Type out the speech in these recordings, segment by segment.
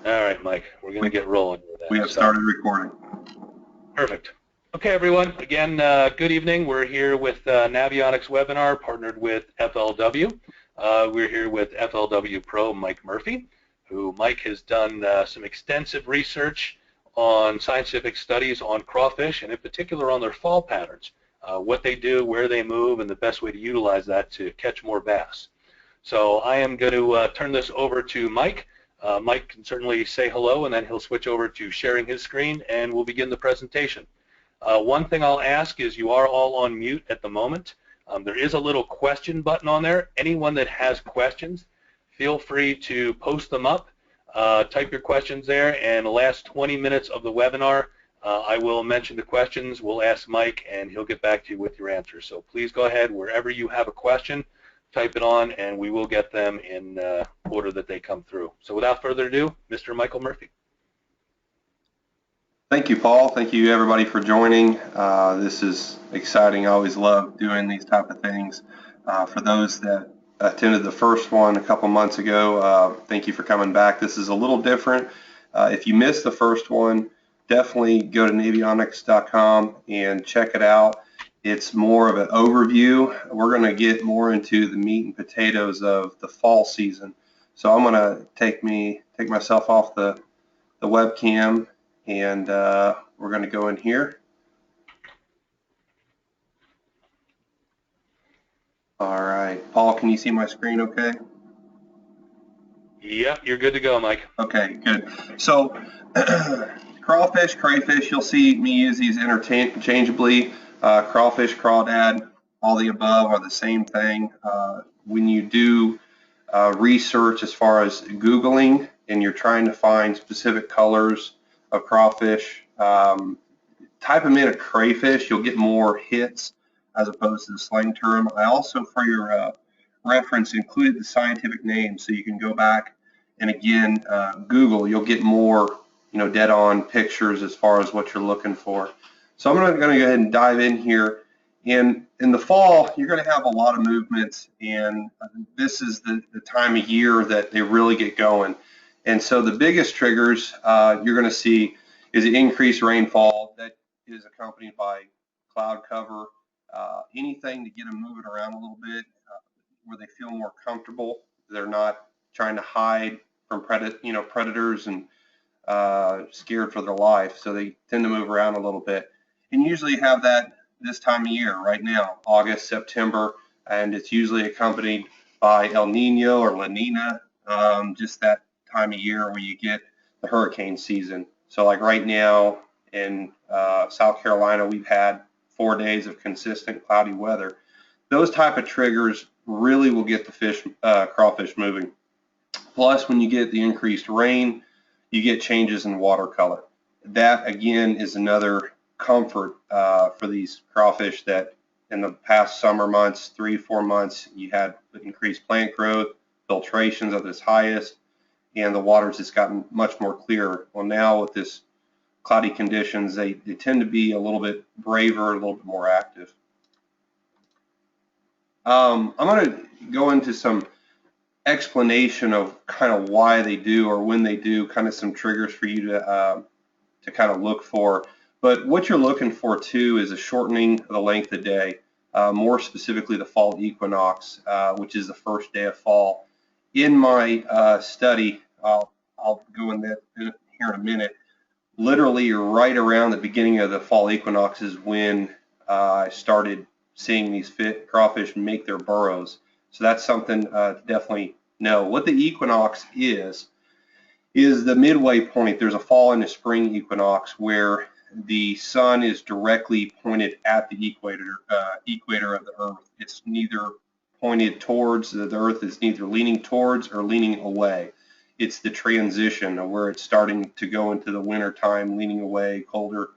All right, Mike, we're going to We, get rolling with we that. have started recording. Perfect. Okay, everyone. Again, good evening. We're here with Navionics webinar partnered with FLW. We're here with FLW Pro Mike Murphy, who Mike has done some extensive research on scientific studies on crawfish, and in particular on their fall patterns, what they do, where they move, and the best way to utilize that to catch more bass. So I am going to turn this over to Mike. Mike can certainly say hello, and then he'll switch over to sharing his screen, and we'll begin the presentation. One thing I'll ask is you are all on mute at the moment. There is a little question button on there. Anyone that has questions, feel free to post them up. Type your questions there, and the last 20 minutes of the webinar, I will mention the questions. We'll ask Mike, and he'll get back to you with your answers. So please go ahead, wherever you have a question, type it on, and we will get them in order that they come through. So without further ado, Mr. Michael Murphy. Thank you, Paul. Thank you, everybody, for joining. This is exciting. I always love doing these type of things. For those that attended the first one a couple months ago, thank you for coming back. This is a little different. If you missed the first one, definitely go to Navionics.com and check it out. It's more of an overview. We're going to get more into the meat and potatoes of the fall season. So I'm going to take myself off the webcam, and we're going to go in here. All right, Paul, can you see my screen okay? Yep, you're good to go, Mike. Okay, good. So crawfish, crayfish, you'll see me use these interchangeably. Crawfish, crawdad, all the above are the same thing. When you do research as far as Googling and you're trying to find specific colors of crawfish, type them in a crayfish, you'll get more hits as opposed to the slang term. I also, for your reference, included the scientific name, so you can go back and again Google. You'll get more, dead-on pictures as far as what you're looking for. So I'm going to go ahead and dive in here. In the fall, you're going to have a lot of movements, and this is the time of year that they really get going. And so the biggest triggers you're going to see is the increased rainfall that is accompanied by cloud cover, anything to get them moving around a little bit where they feel more comfortable. They're not trying to hide from predators and scared for their life, so they tend to move around a little bit. And usually have that this time of year right now, August, September, and it's usually accompanied by El Nino or La Nina, just that time of year where you get the hurricane season. So like right now in South Carolina, we've had 4 days of consistent cloudy weather. Those type of triggers really will get the crawfish moving. Plus, when you get the increased rain, you get changes in water color. That again is another comfort for these crawfish that in the past summer months, 3-4 months, you had increased plant growth, filtrations at its highest, and the water's just gotten much more clear. Well, now with this cloudy conditions, they tend to be a little bit braver, a little bit more active. I'm going to go into some explanation of kind of why they do or when they do, kind of some triggers for you to kind of look for. But what you're looking for too is a shortening of the length of day, more specifically the fall equinox, which is the first day of fall. In my study, I'll go in that here in a minute. Literally right around the beginning of the fall equinox is when I started seeing these crawfish make their burrows. So that's something to definitely know. What the equinox is the midway point. There's a fall and a spring equinox where the sun is directly pointed at the equator of the Earth. It's neither pointed towards the Earth. It's neither leaning towards or leaning away. It's the transition of where it's starting to go into the winter time, leaning away, colder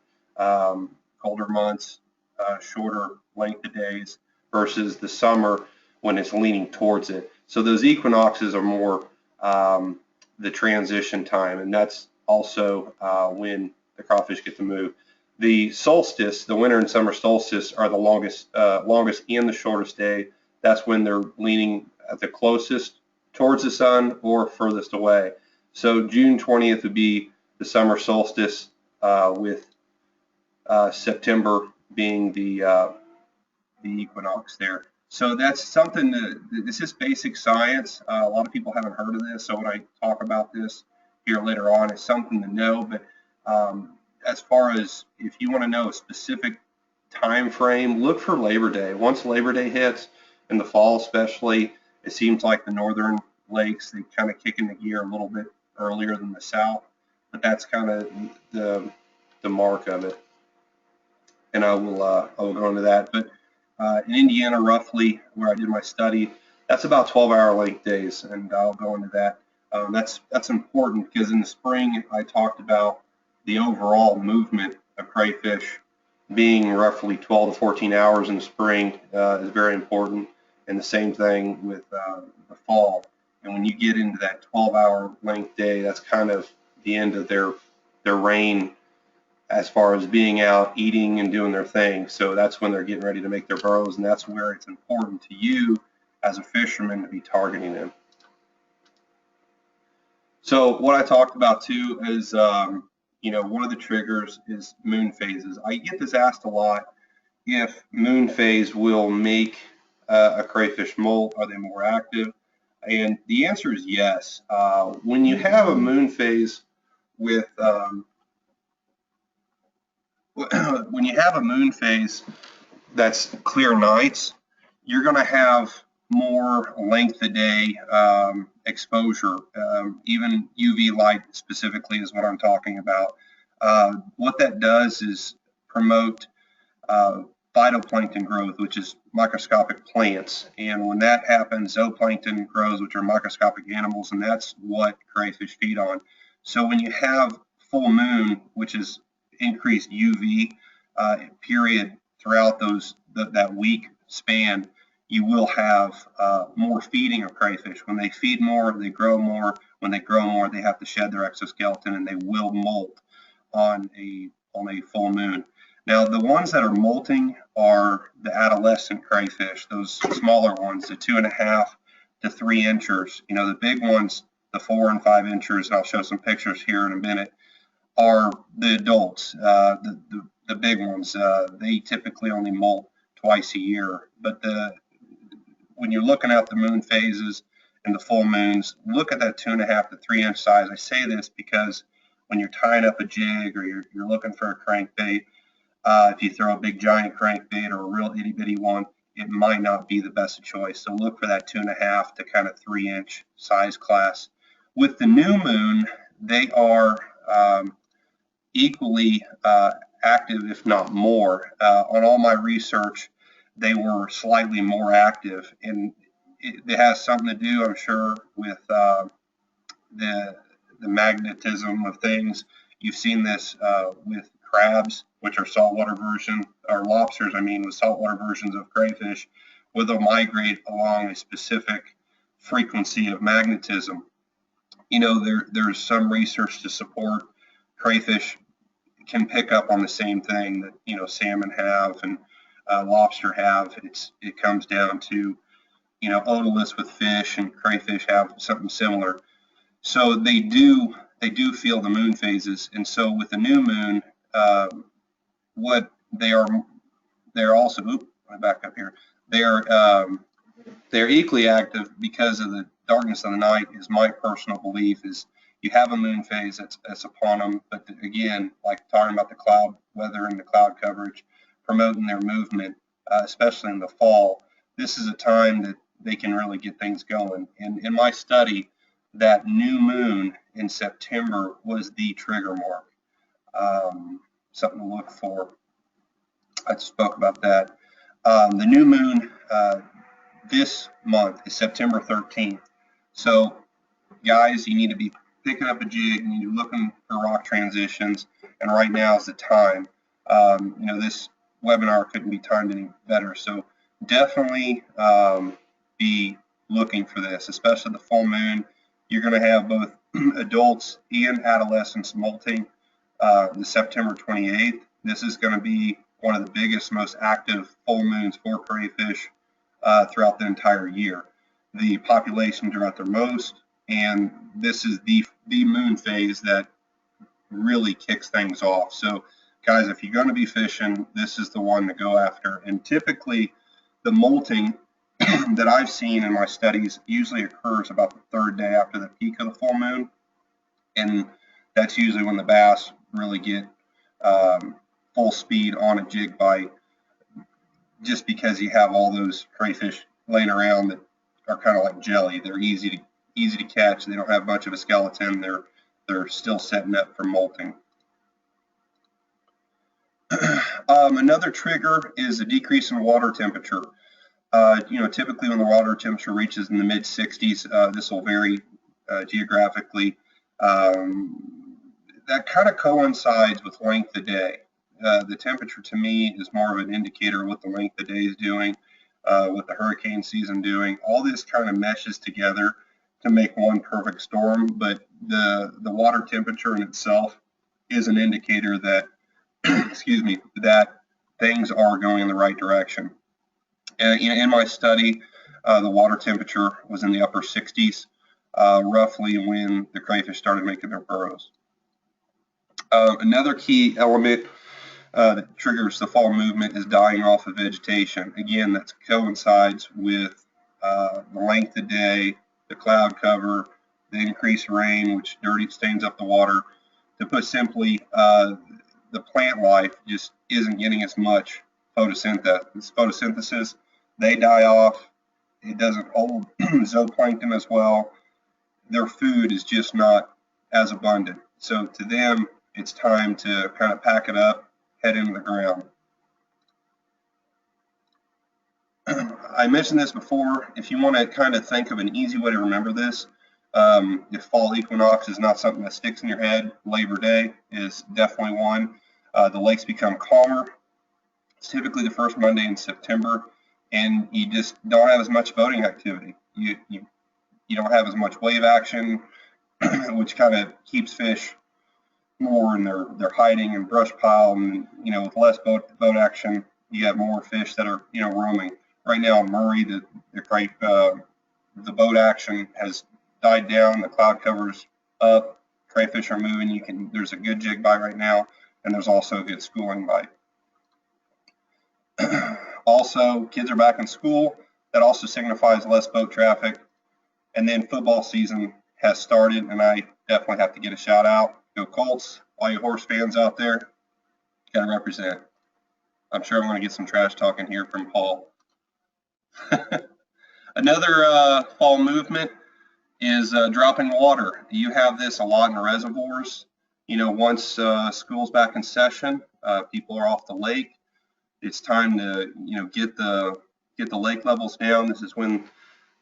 months, shorter length of days, versus the summer when it's leaning towards it. So those equinoxes are more the transition time, and that's also when the crawfish get to move. The solstice, the winter and summer solstice, are the longest and the shortest day. That's when they're leaning at the closest towards the sun or furthest away. So June 20th would be the summer solstice, with September being the equinox there. So that's something that, this is basic science. A lot of people haven't heard of this, so when I talk about this here later on, it's something to know. But as far as if you want to know a specific time frame, look for Labor Day. Once Labor Day hits, in the fall especially, it seems like the northern lakes, they kind of kick into gear a little bit earlier than the south, but that's kind of the mark of it. And I will go into that. But in Indiana, roughly where I did my study, that's about 12-hour length days, and I'll go into that. That's important because in the spring I talked about the overall movement of crayfish being roughly 12 to 14 hours in the spring is very important, and the same thing with the fall. And when you get into that 12-hour length day, that's kind of the end of their reign as far as being out eating and doing their thing. So that's when they're getting ready to make their burrows, and that's where it's important to you as a fisherman to be targeting them. So what I talked about too is, one of the triggers is moon phases. I get this asked a lot, if moon phase will make a crayfish molt. Are they more active? And the answer is yes. When you have a moon phase with when you have a moon phase that's clear nights, you're going to have more length of day exposure. Even UV light specifically is what I'm talking about. What that does is promote phytoplankton growth, which is microscopic plants. And when that happens, zooplankton grows, which are microscopic animals, and that's what crayfish feed on. So when you have full moon, which is increased UV period throughout that week span, you will have more feeding of crayfish. When they feed more, they grow more. When they grow more, they have to shed their exoskeleton, and they will molt on a full moon. Now, the ones that are molting are the adolescent crayfish, those smaller ones, the 2.5 to 3 inchers. The big ones, the 4 and 5 inchers, and I'll show some pictures here in a minute, are the adults, the big ones. They typically only molt twice a year. But when you're looking at the moon phases and the full moons, look at that 2.5 to 3 inch size. I say this because when you're tying up a jig or you're looking for a crankbait, if you throw a big giant crankbait or a real itty bitty one, it might not be the best choice. So look for that 2.5 to kind of 3 inch size class. With the new moon, they are equally active, if not more. On all my research, they were slightly more active, and it has something to do, I'm sure, with the magnetism of things. You've seen this with crabs, which are saltwater version, or lobsters, with saltwater versions of crayfish, where they'll migrate along a specific frequency of magnetism. There's some research to support crayfish can pick up on the same thing that salmon have and lobster have. It comes down to otoliths with fish, and crayfish have something similar. So they do feel the moon phases, and so with the new moon, what they're also. Let me back up here. They're equally active because of the darkness of the night. Is my personal belief is you have a moon phase that's upon them, but again, like talking about the cloud weather and the cloud coverage, promoting their movement, especially in the fall. This is a time that they can really get things going. And in my study, that new moon in September was the trigger mark. Something to look for. I spoke about that. The new moon this month is September 13th. So, guys, you need to be picking up a jig, and you're looking for rock transitions, and right now is the time. This webinar couldn't be timed any better, so definitely be looking for this, especially the full moon. You're going to have both adults and adolescents molting the September 28th. This is going to be one of the biggest, most active full moons for crayfish throughout the entire year. The populations are at their most, and this is the moon phase that really kicks things off. So guys, if you're going to be fishing, this is the one to go after. And typically the molting that I've seen in my studies usually occurs about the 3rd day after the peak of the full moon, and that's usually when the bass really get full speed on a jig bite, just because you have all those crayfish laying around that are kind of like jelly. They're easy to catch. They don't have much of a skeleton. They're still setting up for molting. Another trigger is a decrease in water temperature. Typically when the water temperature reaches in the mid 60s, this will vary geographically. That kind of coincides with length of day. The temperature to me is more of an indicator of what the length of day is doing, what the hurricane season doing. All this kind of meshes together to make one perfect storm, but the water temperature in itself is an indicator that excuse me, that things are going in the right direction. In my study, the water temperature was in the upper 60s, roughly when the crayfish started making their burrows. Another key element that triggers the fall movement is dying off of vegetation. Again, that coincides with the length of day, the cloud cover, the increased rain, which stains up the water. To put simply, the plant life just isn't getting as much photosynthesis. They die off. It doesn't hold zooplankton as well. Their food is just not as abundant. So to them, it's time to kind of pack it up, head into the ground. I mentioned this before. If you want to kind of think of an easy way to remember this, if fall equinox is not something that sticks in your head, Labor Day is definitely one. The lakes become calmer. It's typically the first Monday in September, and you just don't have as much boating activity. You don't have as much wave action, which kind of keeps fish more in their hiding and brush pile. And with less boat action, you have more fish that are roaming. Right now in Murray, the boat action has died down. The cloud cover's up. Crayfish are moving. There's a good jig bite right now, and there's also a good schooling bite. Also, kids are back in school. That also signifies less boat traffic. And then football season has started, and I definitely have to get a shout out. Go Colts! All you horse fans out there, gotta represent. I'm sure I'm going to get some trash talking here from Paul. Another fall movement is dropping water. You have this a lot in the reservoirs. Once school's back in session, people are off the lake. It's time to get the lake levels down. This is when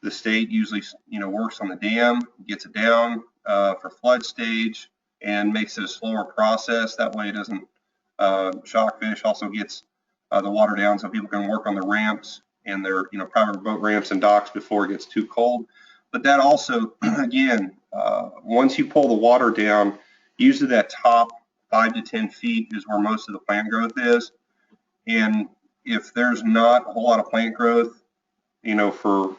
the state usually works on the dam, gets it down for flood stage, and makes it a slower process. That way it doesn't shock fish. Also gets the water down so people can work on the ramps and their private boat ramps and docks before it gets too cold. But that also, again, once you pull the water down, usually that top 5 to 10 feet is where most of the plant growth is. And if there's not a whole lot of plant growth, for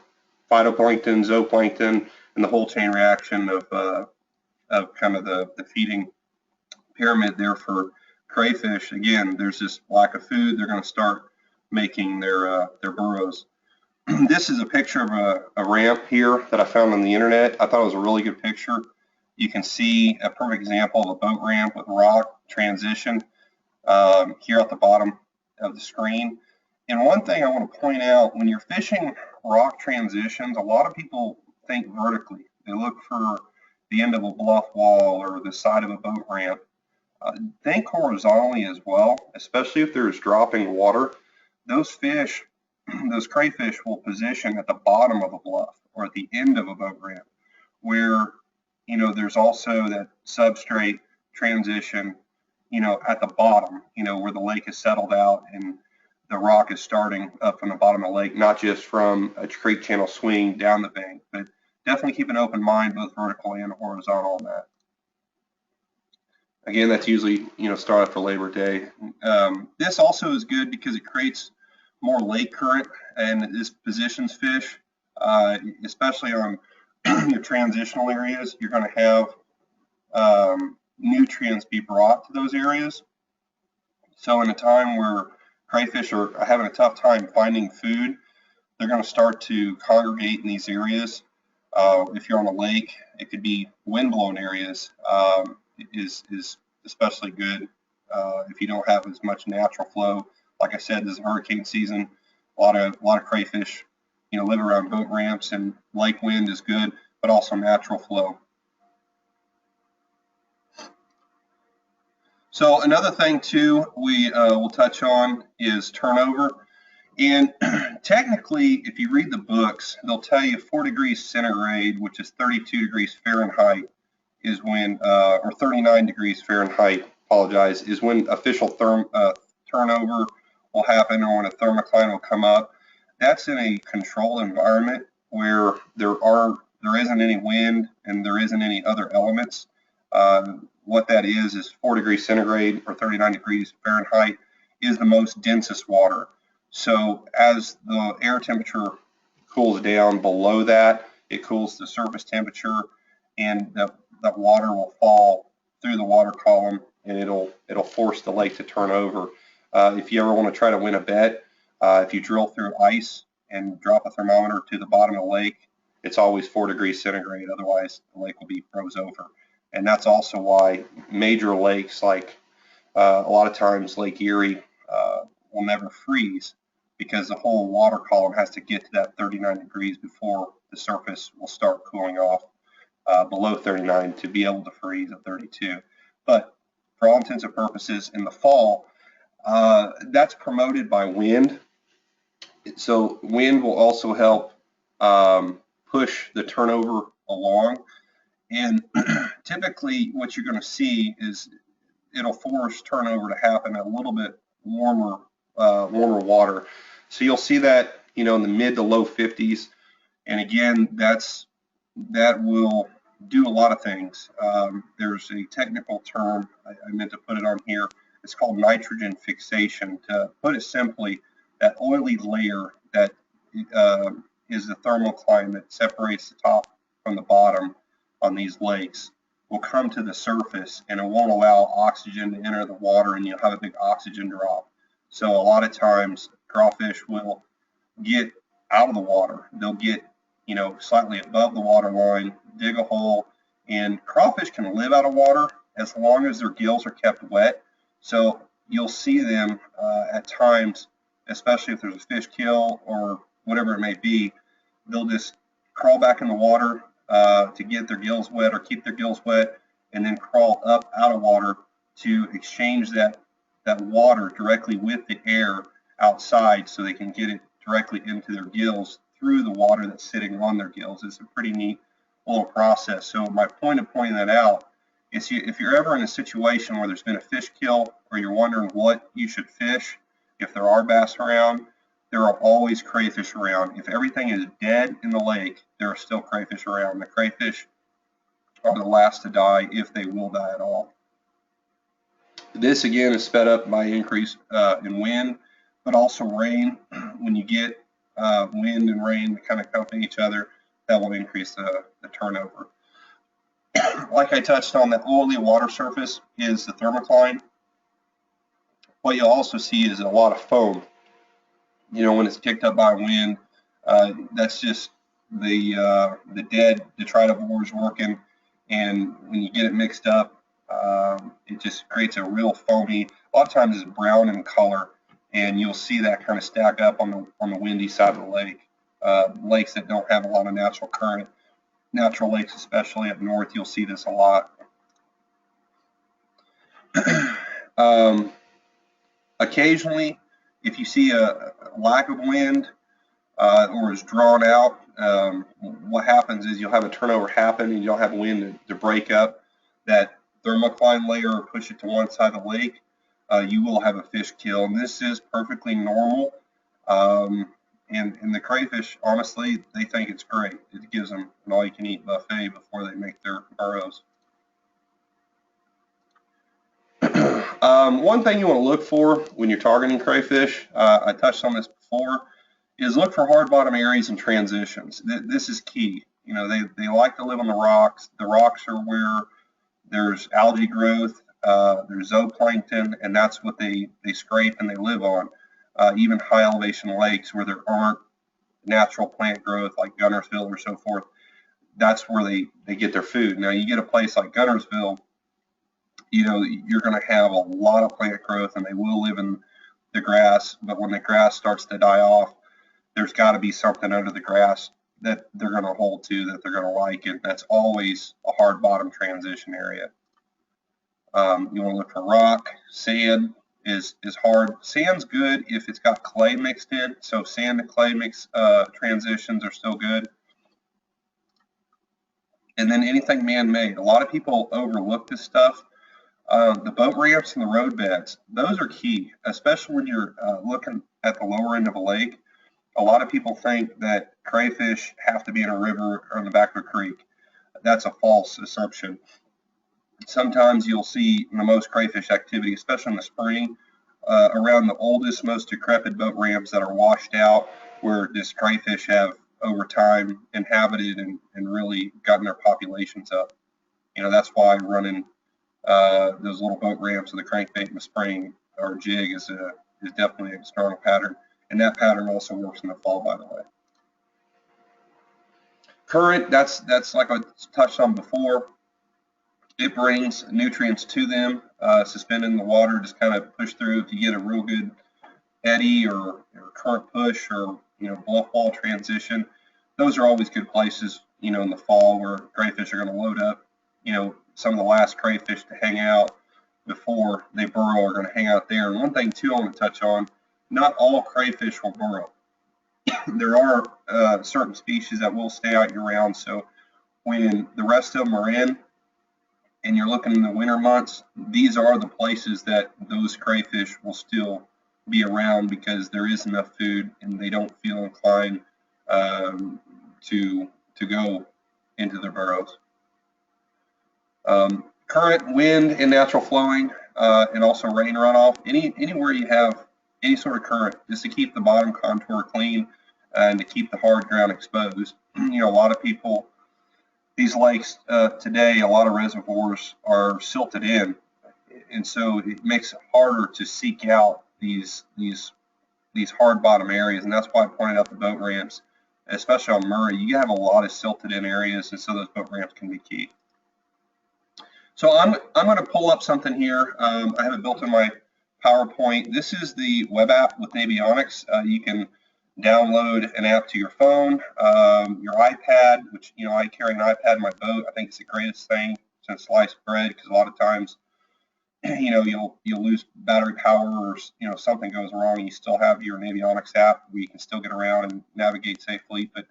phytoplankton, zooplankton, and the whole chain reaction of kind of the feeding pyramid there for crayfish, again, there's this lack of food. They're going to start making their burrows. This is a picture of a ramp here that I found on the internet. I thought it was a really good picture. You can see a perfect example of a boat ramp with rock transition here at the bottom of the screen. And one thing I want to point out, when you're fishing rock transitions, a lot of people think vertically. They look for the end of a bluff wall or the side of a boat ramp. Think horizontally as well, especially if there's dropping water. Those fish, those crayfish will position at the bottom of a bluff or at the end of a boat ramp, where there's also that substrate transition at the bottom, where the lake is settled out and the rock is starting up from the bottom of the lake, not just from a creek channel swing down the bank, but definitely keep an open mind, both vertical and horizontal on that. Again, that's usually, start after Labor Day. This also is good because it creates more lake current, and this positions fish, especially on your transitional areas, you're going to have nutrients be brought to those areas. So in a time where crayfish are having a tough time finding food, they're going to start to congregate in these areas. If you're on a lake, it could be windblown areas. Is especially good if you don't have as much natural flow. Like I said, this is hurricane season. A lot of crayfish, live around boat ramps, and lake wind is good, but also natural flow. So another thing too we will touch on is turnover. And technically, if you read the books, they'll tell you 4 degrees centigrade, which is 32 degrees Fahrenheit, is when, or 39 degrees Fahrenheit, apologize, is when official turnover will happen, or when a thermocline will come up. That's in a controlled environment where there isn't any wind and there isn't any other elements. What that is 4 degrees centigrade or 39 degrees Fahrenheit is the most densest water. So as the air temperature cools down below that, it cools the surface temperature, and that water will fall through the water column, and it'll force the lake to turn over. If you ever want to try to win a bet, if you drill through ice and drop a thermometer to the bottom of the lake, it's always 4 degrees centigrade. Otherwise, the lake will be froze over. And that's also why major lakes, like a lot of times Lake Erie, will never freeze, because the whole water column has to get to that 39 degrees before the surface will start cooling off below 39 to be able to freeze at 32. But for all intents and purposes, in the fall, that's promoted by wind. So wind will also help push the turnover along. And typically what you're going to see is it'll force turnover to happen at a little bit warmer water. So you'll see that, in the mid to low 50s. And again, that will do a lot of things. There's a technical term, I meant to put it on here. It's called nitrogen fixation. To put it simply, that oily layer that is the thermocline that separates the top from the bottom on these lakes will come to the surface, and it won't allow oxygen to enter the water, and you'll have a big oxygen drop. So a lot of times crawfish will get out of the water. They'll get, slightly above the water line, dig a hole, and crawfish can live out of water as long as their gills are kept wet. So you'll see them at times, especially if there's a fish kill or whatever it may be, they'll just crawl back in the water to get their gills wet or keep their gills wet, and then crawl up out of water to exchange that water directly with the air outside, so they can get it directly into their gills through the water that's sitting on their gills. It's a pretty neat little process. So my point of pointing that out is, if you're ever in a situation where there's been a fish kill, or you're wondering what you should fish, if there are bass around, there are always crayfish around. If everything is dead in the lake, there are still crayfish around. The crayfish are the last to die, if they will die at all. This again is sped up by increase in wind, but also rain. When you get wind and rain that kind of accompany each other, that will increase the turnover. Like I touched on, that oily water surface is the thermocline. What you'll also see is a lot of foam. When it's kicked up by wind, that's just the dead detritivores working, and when you get it mixed up, it just creates a real foamy. A lot of times it's brown in color, and you'll see that kind of stack up on the windy side of the lake. Lakes that don't have a lot of natural current, natural lakes especially up north, you'll see this a lot. Occasionally, if you see a lack of wind or is drawn out, what happens is you'll have a turnover happen, and you'll have wind to break up that thermocline layer or push it to one side of the lake. You will have a fish kill, and this is perfectly normal. And the crayfish, honestly, they think it's great. It gives them an all-you-can-eat buffet before they make their burrows. One thing you want to look for when you're targeting crayfish, I touched on this before, is look for hard bottom areas and transitions. This is key. You know, they like to live on the rocks. The rocks are where there's algae growth, there's zooplankton, and that's what they scrape and they live on. Even high elevation lakes where there aren't natural plant growth like Gunnersville or so forth, that's where they get their food. Now you get a place like Gunnersville, you know, you're going to have a lot of plant growth and they will live in the grass, but when the grass starts to die off, there's got to be something under the grass that they're going to hold to, that they're going to like, and that's always a hard bottom transition area. You want to look for rock. Sand is hard. Sand's good if it's got clay mixed in, so sand to clay mix transitions are still good. And then anything man-made. A lot of people overlook this stuff. The boat ramps and the road beds, those are key, especially when you're looking at the lower end of a lake. A lot of people think that crayfish have to be in a river or in the back of a creek. That's a false assumption. Sometimes you'll see the most crayfish activity, especially in the spring, around the oldest, most decrepit boat ramps that are washed out, where this crayfish have over time inhabited and really gotten their populations up. You know, that's why running those little boat ramps with a crankbait in the spring or jig is definitely a strong pattern. And that pattern also works in the fall, by the way. Current, that's like I touched on before. It brings nutrients to them, suspended in the water, just kind of push through. If you get a real good eddy or current push or, you know, bluff ball transition, those are always good places, you know, in the fall where crayfish are going to load up. You know, some of the last crayfish to hang out before they burrow are going to hang out there. And one thing, too, I want to touch on, not all crayfish will burrow. There are certain species that will stay out year-round, so when the rest of them are in and you're looking in the winter months, these are the places that those crayfish will still be around because there is enough food and they don't feel inclined to go into their burrows. Current, wind, and natural flowing, and also rain runoff. Anywhere you have any sort of current, just to keep the bottom contour clean and to keep the hard ground exposed. You know, a lot of people, these lakes today, a lot of reservoirs are silted in, and so it makes it harder to seek out these hard bottom areas, and that's why I pointed out the boat ramps, especially on Murray. You have a lot of silted in areas, and so those boat ramps can be key. So I'm going to pull up something here. I have it built in my PowerPoint. This is the web app with Navionics. You can download an app to your phone, your iPad, which, you know, I carry an iPad in my boat. I think it's the greatest thing since sliced bread, because a lot of times, you know, you'll lose battery power or, you know, something goes wrong. You still have your Navionics app where you can still get around and navigate safely. But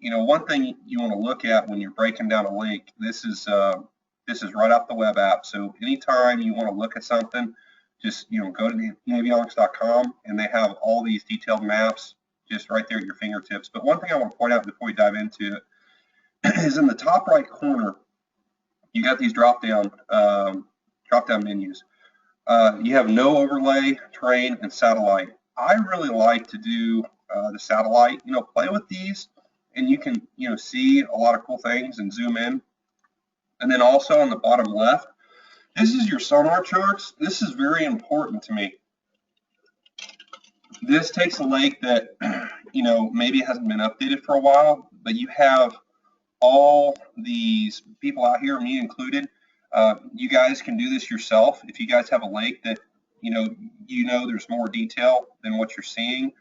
you know, one thing you want to look at when you're breaking down a lake, this is right off the web app. So anytime you want to look at something, just, you know, go to Navionics.com, and they have all these detailed maps just right there at your fingertips. But one thing I want to point out before we dive into it is in the top right corner, you got these drop down menus. You have no overlay, terrain, and satellite. I really like to do the satellite. You know, play with these, and you can, you know, see a lot of cool things and zoom in. And then also on the bottom left, this is your sonar charts. This is very important to me. This takes a lake that, you know, maybe hasn't been updated for a while, but you have all these people out here, me included. You guys can do this yourself. If you guys have a lake that, you know there's more detail than what you're seeing,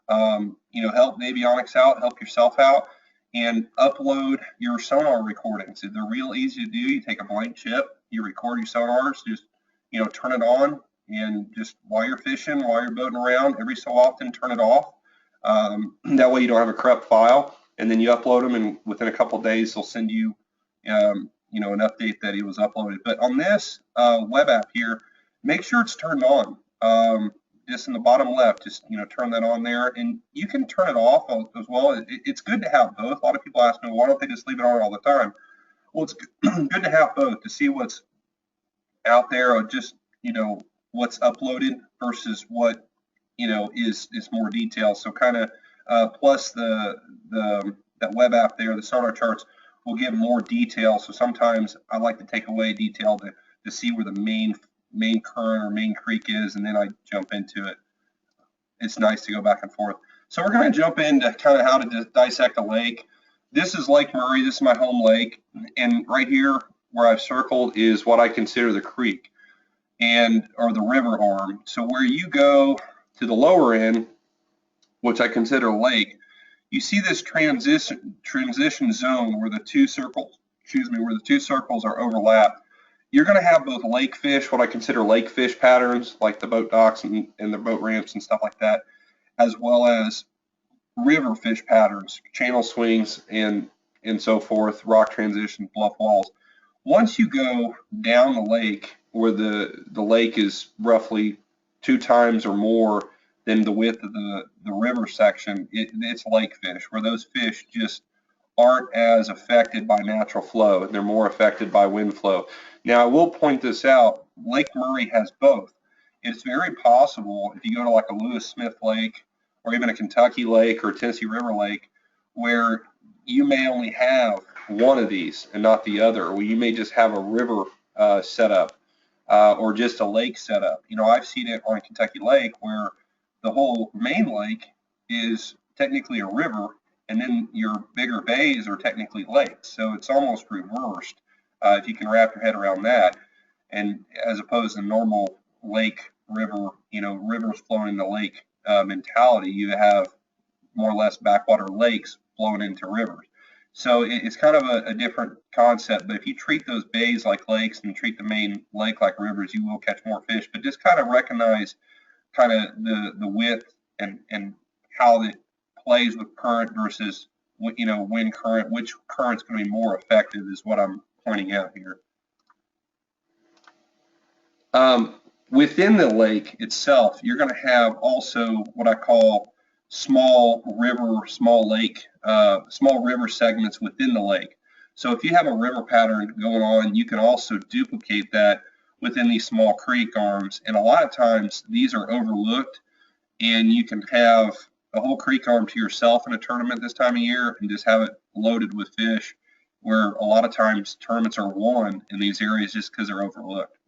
you know, help Navionics out, help yourself out, and upload your sonar recordings. They're real easy to do. You take a blank chip, you record your sonars, just, you know, turn it on, and just while you're fishing, while you're boating around, every so often turn it off. That way you don't have a corrupt file, and then you upload them, and within a couple of days they'll send you, you know, an update that it was uploaded. But on this web app here, make sure it's turned on. Just in the bottom left, just, you know, turn that on there, and you can turn it off as well. It's good to have both. A lot of people ask me, why don't they just leave it on all the time? Well, it's good to have both to see what's out there, or just, you know, what's uploaded versus what, you know, is more detailed. So kind of plus the web app there, the sonar charts will give more detail. So sometimes I like to take away detail to see where the main current or main creek is, and then I jump into it. It's nice to go back and forth. So we're going to jump into kind of how to dissect a lake. This is Lake Murray. This is my home lake, and right here where I've circled is what I consider the creek or the river arm. So where you go to the lower end, which I consider a lake, you see this transition zone where the two circles are overlapped. You're going to have both lake fish, what I consider lake fish patterns, like the boat docks and the boat ramps and stuff like that, as well as river fish patterns, channel swings and so forth, rock transitions, bluff walls. Once you go down the lake, where the lake is roughly 2 times or more than the width of the river section, it's lake fish, where those fish just aren't as affected by natural flow, and they're more affected by wind flow. Now, I will point this out, Lake Murray has both. It's very possible if you go to like a Lewis Smith Lake or even a Kentucky Lake or Tennessee River Lake, where you may only have one of these and not the other, or you may just have a river setup or just a lake setup. You know, I've seen it on Kentucky Lake where the whole main lake is technically a river, and then your bigger bays are technically lakes. So it's almost reversed if you can wrap your head around that. And as opposed to normal lake, river, you know, rivers flowing in the lake mentality, you have more or less backwater lakes flowing into rivers. So it's kind of a different concept, but if you treat those bays like lakes and treat the main lake like rivers, you will catch more fish. But just kind of recognize kind of the width and how it plays with current versus, you know, wind current, which current's going to be more effective is what I'm pointing out here. Within the lake itself, you're going to have also what I call small river segments within the lake. So if you have a river pattern going on, you can also duplicate that within these small creek arms. And a lot of times these are overlooked, and you can have a whole creek arm to yourself in a tournament this time of year and just have it loaded with fish, where a lot of times tournaments are won in these areas just because they're overlooked.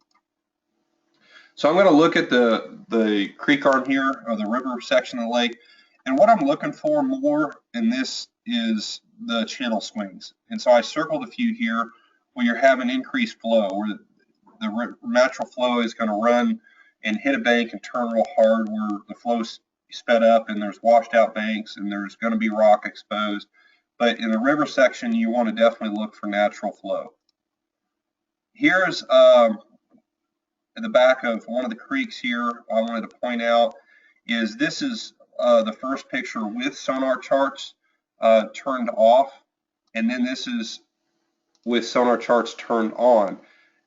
So I'm going to look at the creek arm here, or the river section of the lake, and what I'm looking for more in this is the channel swings. And so I circled a few here where you're having increased flow, where the natural flow is going to run and hit a bank and turn real hard, where the flow's sped up and there's washed out banks and there's going to be rock exposed. But in the river section, you want to definitely look for natural flow. Here's at the back of one of the creeks here, I wanted to point out is this is the first picture with sonar charts turned off, and then this is with sonar charts turned on.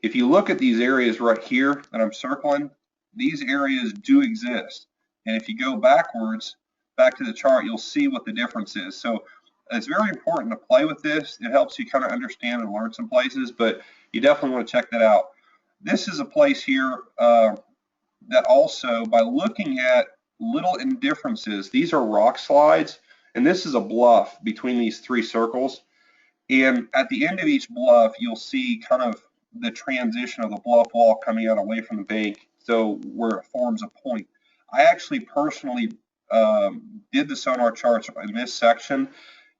If you look at these areas right here that I'm circling, these areas do exist. And if you go backwards, back to the chart, you'll see what the difference is. So it's very important to play with this. It helps you kind of understand and learn some places, but you definitely want to check that out. This is a place here that also, by looking at little indifferences, these are rock slides, and this is a bluff between these 3 circles. And at the end of each bluff, you'll see kind of the transition of the bluff wall coming out away from the bank, so where it forms a point. I actually personally did the sonar charts in this section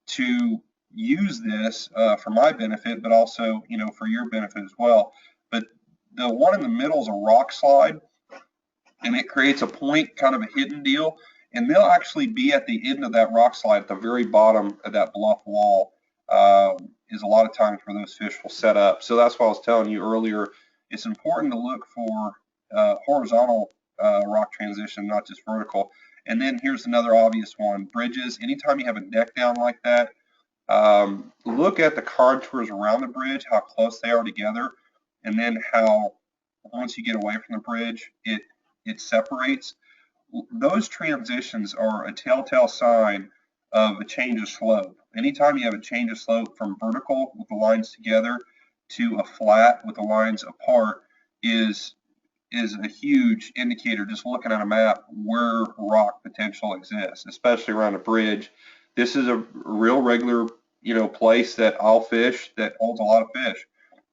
to use this for my benefit, but also, you know, for your benefit as well. But the one in the middle is a rock slide, and it creates a point, kind of a hidden deal, and they'll actually be at the end of that rock slide at the very bottom of that bluff wall. Is a lot of times where those fish will set up. So that's why I was telling you earlier, it's important to look for horizontal rock transition, not just vertical. And then here's another obvious one, bridges. Anytime you have a deck down like that, look at the contours around the bridge, how close they are together, and then how once you get away from the bridge, it separates. Those transitions are a telltale sign of a change of slope. Anytime you have a change of slope from vertical with the lines together to a flat with the lines apart is a huge indicator, just looking at a map, where rock potential exists, especially around a bridge this is a real regular, place that I'll fish that holds a lot of fish.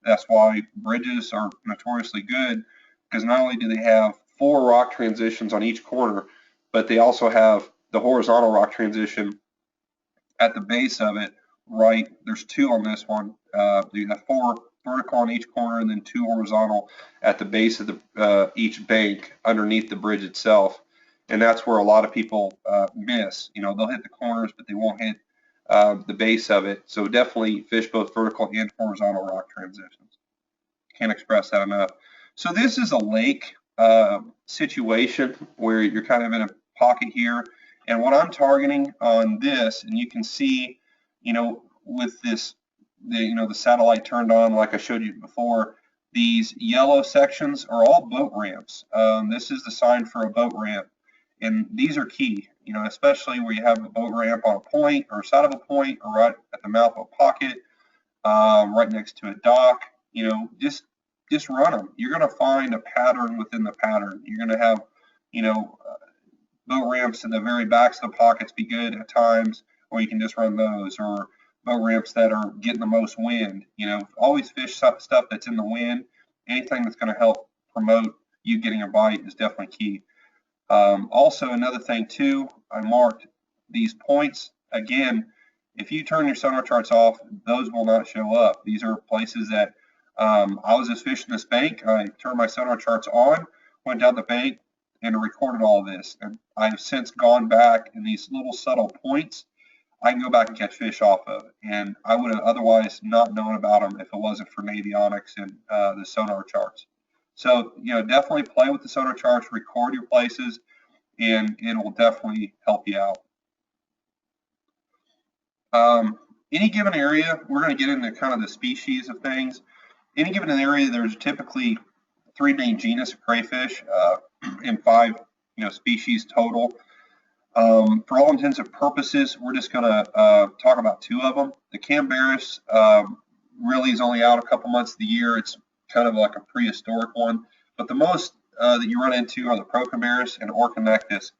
That's why bridges are notoriously good, because not only do they have 4 rock transitions on each corner, but they also have the horizontal rock transition at the base of it. Right, there's 2 on this one. You have 4 vertical on each corner and then 2 horizontal at the base of the each bank underneath the bridge itself. And that's where a lot of people miss. They'll hit the corners, but they won't hit the base of it. So definitely fish both vertical and horizontal rock transitions. Can't express that enough. So this is a lake situation where you're kind of in a pocket here. And what I'm targeting on this, and you can see, with this, the satellite turned on like I showed you before, these yellow sections are all boat ramps. This is the sign for a boat ramp. And these are key, especially where you have a boat ramp on a point or side of a point or right at the mouth of a pocket, right next to a dock. Just run them. You're going to find a pattern within the pattern. You're going to have, boat ramps in the very backs of the pockets be good at times, or you can just run those, or boat ramps that are getting the most wind. Always fish stuff that's in the wind. Anything that's going to help promote you getting a bite is definitely key. Also, another thing too, I marked these points. Again, if you turn your sonar charts off, those will not show up. These are places that I was just fishing this bank. I turned my sonar charts on, went down the bank, and recorded all of this. And I've since gone back, in these little subtle points, I can go back and catch fish off of it. And I would have otherwise not known about them if it wasn't for Navionics and the sonar charts. So, definitely play with the sonar charts, record your places, and it will definitely help you out. Any given area, we're going to get into kind of the species of things. Any given area, there's typically 3 main genus of crayfish and 5, species total. For all intents and purposes, we're just going to talk about 2 of them. The Procambarus really is only out a couple months of the year. It's kind of like a prehistoric one. But the most that you run into are the Procambarus and Orconectes.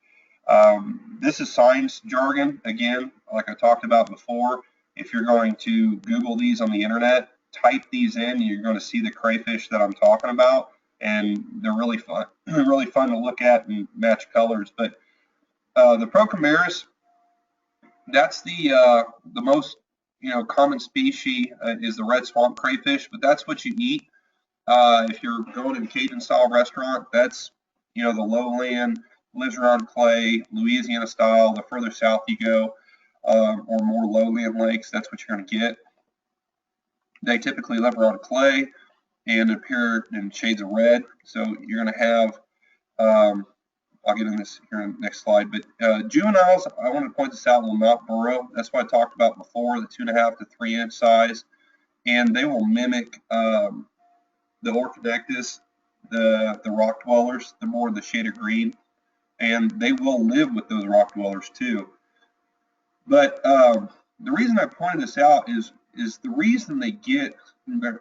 This is science jargon. Again, like I talked about before, if you're going to Google these on the internet, type these in, you're going to see the crayfish that I'm talking about, and they're really fun. They're really fun to look at and match colors. But the Procambarus, that's the most common species is the red swamp crayfish, but that's what you eat. If you're going to a Cajun style restaurant, that's the lowland, lives around clay, Louisiana style. The further south you go, or more lowland lakes, that's what you're going to get. They typically live around clay and appear in shades of red. So you're going to have, I'll get in this here in the next slide, but juveniles, I want to point this out, will not burrow. That's what I talked about before, the 2.5 to 3 inch size, and they will mimic the Orconectes, the rock dwellers. They're more in the shade of green, and they will live with those rock dwellers too. But the reason I pointed this out is the reason they get that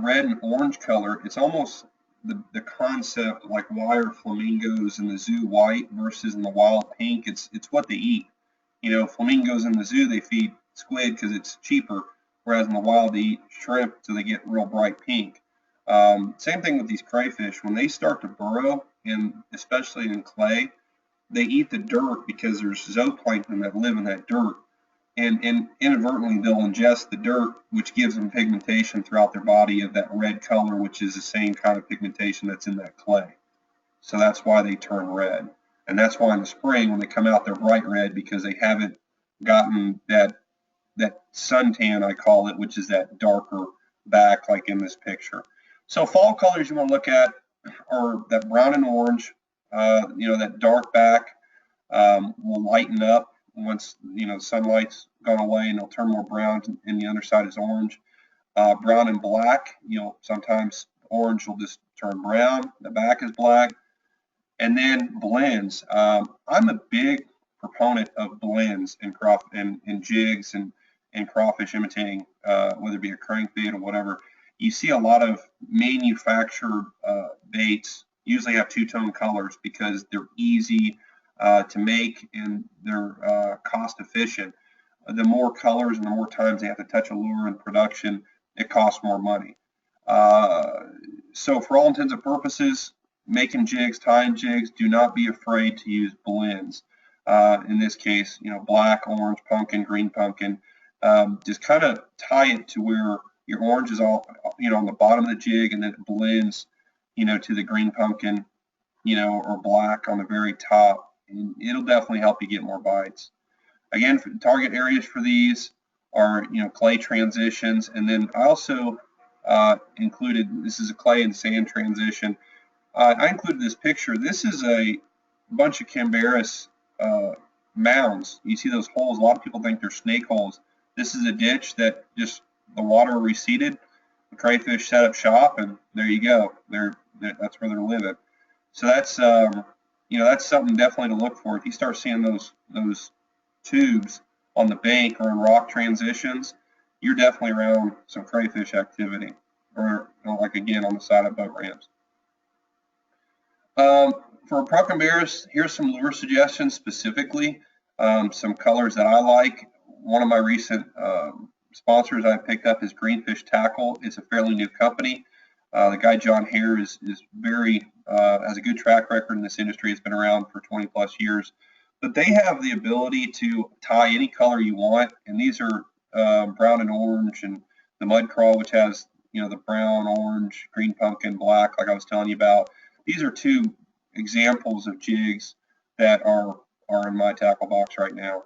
red and orange color. It's almost the concept like why are flamingos in the zoo white versus in the wild pink. It's what they eat. Flamingos in the zoo, they feed squid because it's cheaper, whereas in the wild they eat shrimp, so they get real bright pink. Same thing with these crayfish. When they start to burrow, and especially in clay, they eat the dirt because there's zooplankton that live in that dirt, and inadvertently they'll ingest the dirt, which gives them pigmentation throughout their body of that red color, which is the same kind of pigmentation that's in that clay. So that's why they turn red. And that's why in the spring when they come out they're bright red, because they haven't gotten that suntan, I call it, which is that darker back like in this picture. So fall colors you want to look at are that brown and orange. That dark back will lighten up once the sunlight's gone away, and they'll turn more brown, and the underside is orange. Brown and black, sometimes orange will just turn brown, the back is black. And then blends. I'm a big proponent of blends in jigs and crawfish imitating, whether it be a crankbait or whatever. You see a lot of manufactured baits usually have two-tone colors because they're easy to make, and they're cost efficient. The more colors and the more times they have to touch a lure in production, it costs more money. So for all intents and purposes, making jigs, tying jigs, do not be afraid to use blends. In this case, black, orange, pumpkin, green pumpkin. Just kind of tie it to where your orange is all, on the bottom of the jig, and then it blends, to the green pumpkin, or black on the very top, and it'll definitely help you get more bites. Again, target areas for these are, clay transitions, and then I also included, this is a clay and sand transition. I included this picture. This is a bunch of Procambarus mounds. You see those holes. A lot of people think they're snake holes. This is a ditch that just the water receded. The crayfish set up shop, and there you go. That's where they're living. So that's that's something definitely to look for. If you start seeing those tubes on the bank or in rock transitions, you're definitely around some crayfish activity, or like again on the side of boat ramps. For Procambarus, here's some lure suggestions specifically, some colors that I like. One of my recent sponsors I picked up is Greenfish Tackle. It's a fairly new company. The guy John Hare is very has a good track record in this industry. It's been around for 20 plus years. But they have the ability to tie any color you want, and these are brown and orange, and the mud crawl, which has the brown, orange, green pumpkin, black, like I was telling you about. These are two examples of jigs that are in my tackle box right now.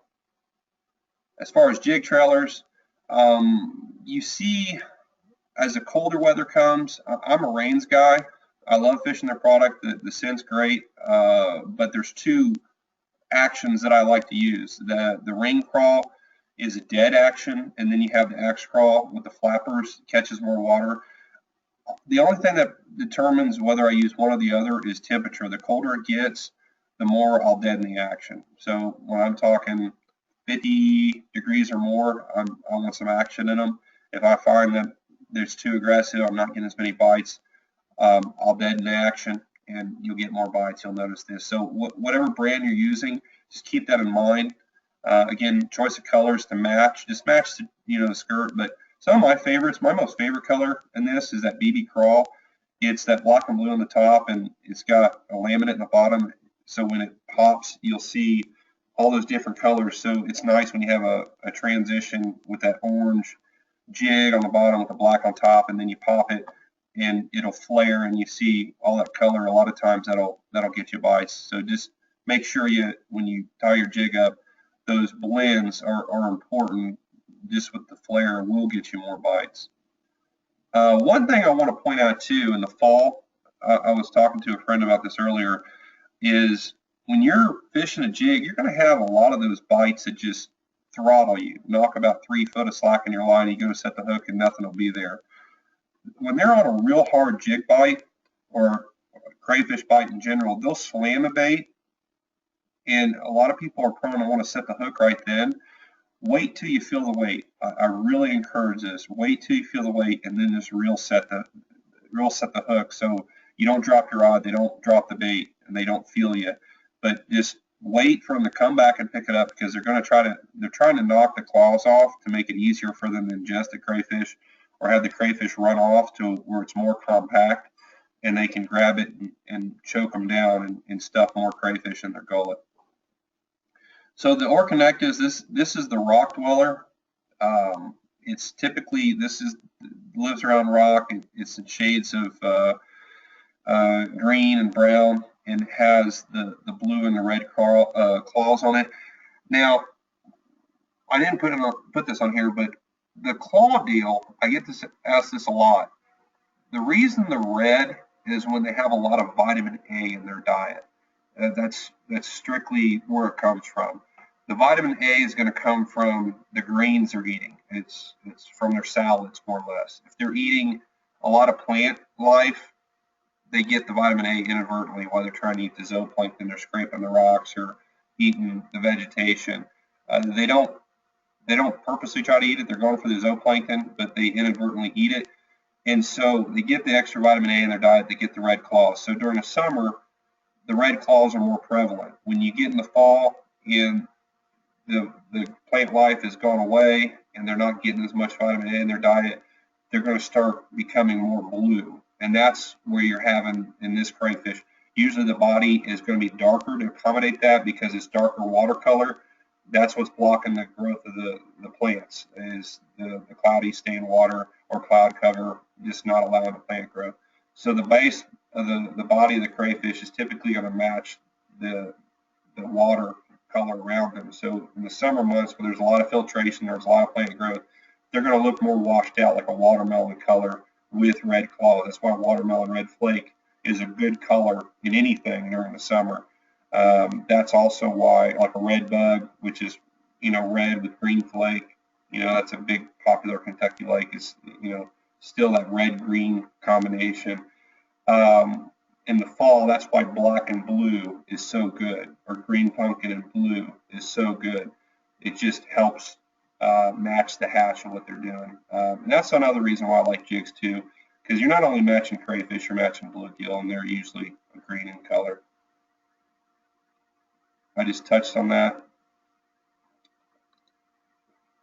As far as jig trailers, you see, as the colder weather comes, I'm a Rains guy. I love fishing their product. The scent's great, but there's two actions that I like to use. The ring crawl is a dead action, and then you have the axe crawl with the flappers, catches more water. The only thing that determines whether I use one or the other is temperature. The colder it gets, the more I'll deaden the action. So when I'm talking 50 degrees or more, I want some action in them. If I find that there's too aggressive, I'm not getting as many bites, I'll deaden the action, and you'll get more bites. You'll notice this. So whatever brand you're using, just keep that in mind. Again, choice of colors to match. Just match the skirt. But some of my favorites, my most favorite color in this is that BB Crawl. It's that black and blue on the top, and it's got a laminate in the bottom. So when it pops, you'll see all those different colors. So it's nice when you have a transition with that orange jig on the bottom with the black on top, and then you pop it, and it'll flare, and you see all that color. A lot of times that'll get you bites. So just make sure when you tie your jig up, those blends are important. Just with the flare will get you more bites. One thing I want to point out too, in the fall, I was talking to a friend about this earlier, is when you're fishing a jig, you're going to have a lot of those bites that just throttle you, knock about 3 foot of slack in your line, you go to set the hook and nothing will be there. When they're on a real hard jig bite or crayfish bite in general, they'll slam a bait, and a lot of people are prone to want to set the hook right then. Wait till you feel the weight. I really encourage this. Wait till you feel the weight, and then just reel set the hook, so you don't drop your rod, they don't drop the bait, and they don't feel you. But just wait for them to come back and pick it up, because they're trying to knock the claws off to make it easier for them to ingest the crayfish, or have the crayfish run off to where it's more compact, and they can grab it and choke them down and stuff more crayfish in their gullet. So the Orconectes, this is the rock dweller. It's typically, lives around rock. It's in shades of green and brown, and has the blue and the red claws on it. Now, I didn't put this on here, but the claw deal, I get to ask this a lot. The reason the red is when they have a lot of vitamin A in their diet. That's strictly where it comes from. The vitamin A is going to come from the greens they're eating. It's from their salads, more or less. If they're eating a lot of plant life, they get the vitamin A inadvertently while they're trying to eat the zooplankton. They're scraping the rocks or eating the vegetation. They don't purposely try to eat it. They're going for the zooplankton, but they inadvertently eat it. And so they get the extra vitamin A in their diet. They get the red claws. So during the summer, the red claws are more prevalent. When you get in the fall and the plant life has gone away and they're not getting as much vitamin A in their diet, they're going to start becoming more blue. And that's where you're having in this crayfish. Usually the body is going to be darker to accommodate that because it's darker watercolor. That's what's blocking the growth of the plants, is the cloudy stain water or cloud cover just not allowing the plant growth. So the base of the body of the crayfish is typically going to match the water color around them. So in the summer months where there's a lot of filtration, there's a lot of plant growth, they're going to look more washed out, like a watermelon color with red claws. That's why watermelon red flake is a good color in anything during the summer. That's also why, like a red bug, which is, red with green flake, that's a big popular Kentucky lake, is, still that red-green combination. In the fall, that's why black and blue is so good, or green pumpkin and blue is so good. It just helps match the hatch of what they're doing. And that's another reason why I like jigs too, because you're not only matching crayfish, you're matching bluegill, and they're usually green in color. I just touched on that.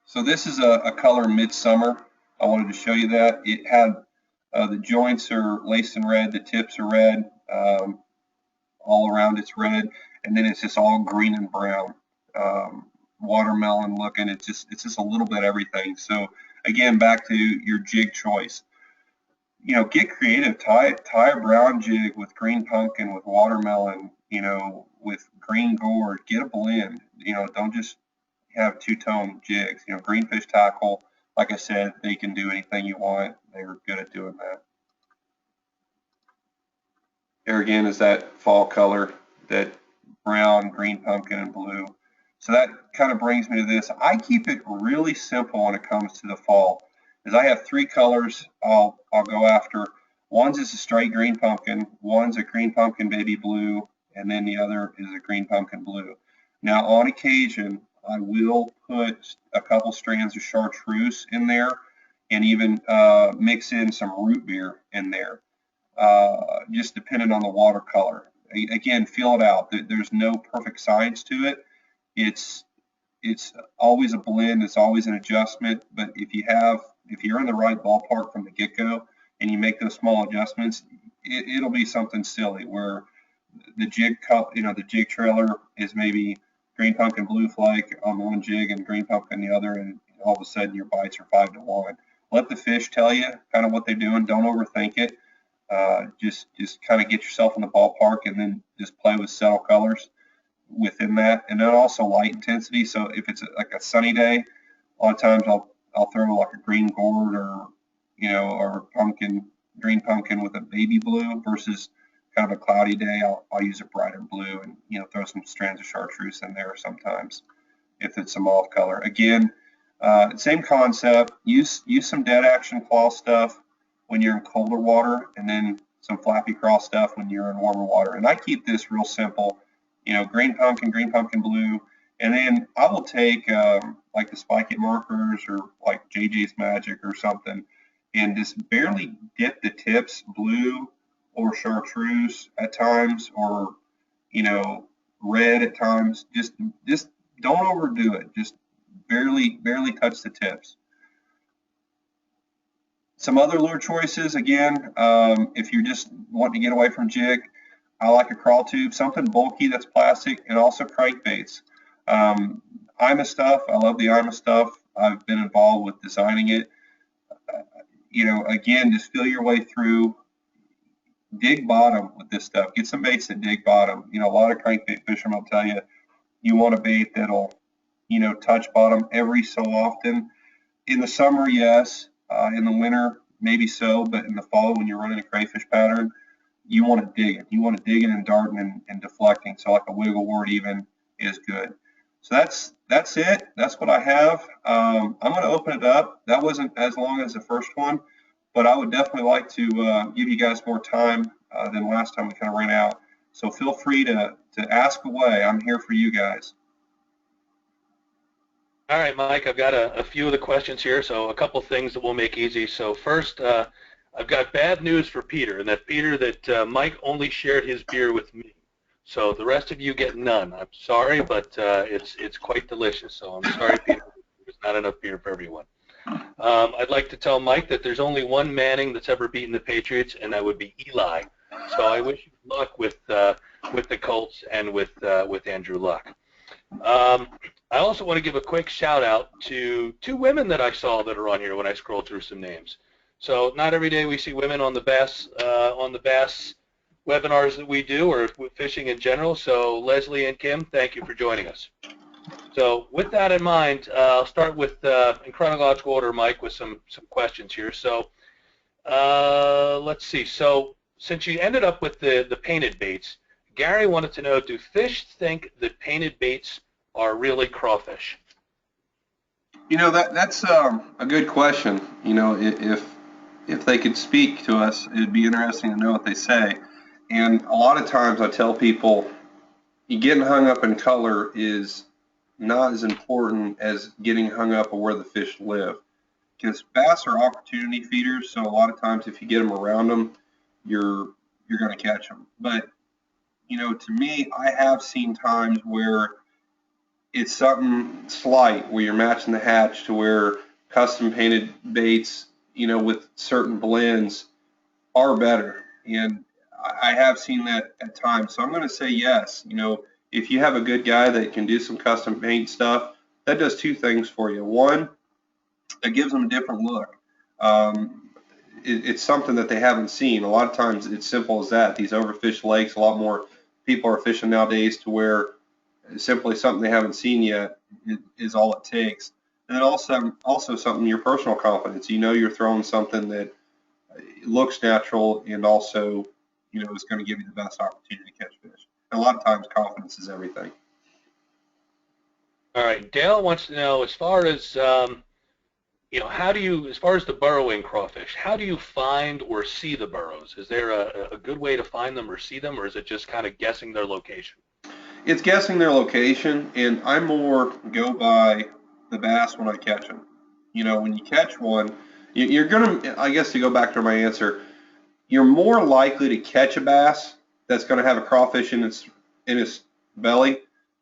So this is a color midsummer. I wanted to show you that. It had the joints are laced in red, the tips are red, all around it's red, and then it's just all green and brown, watermelon looking. It's just a little bit everything. So again, back to your jig choice. Get creative. Tie a brown jig with green pumpkin, with watermelon, with green gourd. Get a blend. Don't just have two-tone jigs. Greenfish tackle, like I said, they can do anything you want. They're good at doing that. There again is that fall color, that brown, green pumpkin, and blue. So that kind of brings me to this. I keep it really simple when it comes to the fall, because I have three colors I'll go after. One's is a straight green pumpkin, one's a green pumpkin baby blue, and then the other is a green pumpkin blue. Now, on occasion, I will put a couple strands of chartreuse in there, and even mix in some root beer in there, just depending on the watercolor. Again, feel it out. There's no perfect science to it. It's always a blend. It's always an adjustment. But if you're in the right ballpark from the get-go and you make those small adjustments, it'll be something silly where the jig trailer is maybe green pumpkin blue flake on one jig and green pumpkin the other, and all of a sudden your bites are 5-to-1. Let the fish tell you kind of what they're doing. Don't overthink it. Just kind of get yourself in the ballpark, and then just play with subtle colors within that, and then also light intensity. So if it's like a sunny day, a lot of times I'll throw like a green gourd or green pumpkin with a baby blue, versus kind of a cloudy day, I'll use a brighter blue and throw some strands of chartreuse in there sometimes if it's a mauve color. Again, same concept. Use some dead action claw stuff when you're in colder water, and then some flappy craw stuff when you're in warmer water. And I keep this real simple. Green pumpkin blue, and then I will take like the Spike It markers or like JJ's Magic or something, and just barely dip the tips blue or chartreuse at times, or red at times. Just don't overdo it. Just barely touch the tips. Some other lure choices, again, if you're just wanting to get away from jig, I like a crawl tube, something bulky that's plastic, and also crankbaits. IMA stuff, I love the IMA stuff. I've been involved with designing it. Again, just feel your way through. Dig bottom with this stuff. Get some baits that dig bottom. A lot of crankbait fishermen will tell you, you want a bait that'll, touch bottom every so often. In the summer, yes. In the winter, maybe so. But in the fall, when you're running a crayfish pattern, you want to dig it. You want to dig it and darting and deflecting. So like a wiggle wart even is good. So that's it. That's what I have. I'm going to open it up. That wasn't as long as the first one, but I would definitely like to give you guys more time than last time we kind of ran out. So feel free to ask away. I'm here for you guys. All right, Mike, I've got a few of the questions here, so a couple things that we'll make easy. So first, I've got bad news for Peter, and that Mike only shared his beer with me. So the rest of you get none. I'm sorry, but it's quite delicious. So I'm sorry, Peter, there's not enough beer for everyone. I'd like to tell Mike that there's only one Manning that's ever beaten the Patriots, and that would be Eli. So I wish you luck with the Colts and with Andrew Luck. I also want to give a quick shout out to two women that I saw that are on here when I scrolled through some names. So not every day we see women on the bass webinars that we do, or fishing in general. So Leslie and Kim, thank you for joining us. So with that in mind, I'll start with, in chronological order, Mike, with some questions here. So let's see. So since you ended up with the painted baits, Gary wanted to know, do fish think that painted baits are really crawfish? You know, that's a good question. You know, if they could speak to us, it'd be interesting to know what they say. And a lot of times I tell people, you getting hung up in color is not as important as getting hung up on where the fish live. Because bass are opportunity feeders, so a lot of times if you get them around them, you're going to catch them. But you know, to me, I have seen times where it's something slight, where you're matching the hatch to where custom painted baits, you know, with certain blends are better. And I have seen that at times. So I'm going to say yes. You know, if you have a good guy that can do some custom paint stuff, that does two things for you. One, it gives them a different look. It's something that they haven't seen. A lot of times it's simple as that. These overfished lakes, a lot more people are fishing nowadays to where simply something they haven't seen yet is all it takes. And then also something, your personal confidence. You know, you're throwing something that looks natural and also, you know, is going to give you the best opportunity to catch fish. And a lot of times confidence is everything. All right, Dale wants to know, as far as you know, how do you, as far as the burrowing crawfish, how do you find or see the burrows? Is there a good way to find them or see them, or is it just kind of guessing their location? It's guessing their location, and I more go by the bass when I catch them. You know, when you catch one, you're gonna, I guess to go back to my answer, you're more likely to catch a bass that's going to have a crawfish in its belly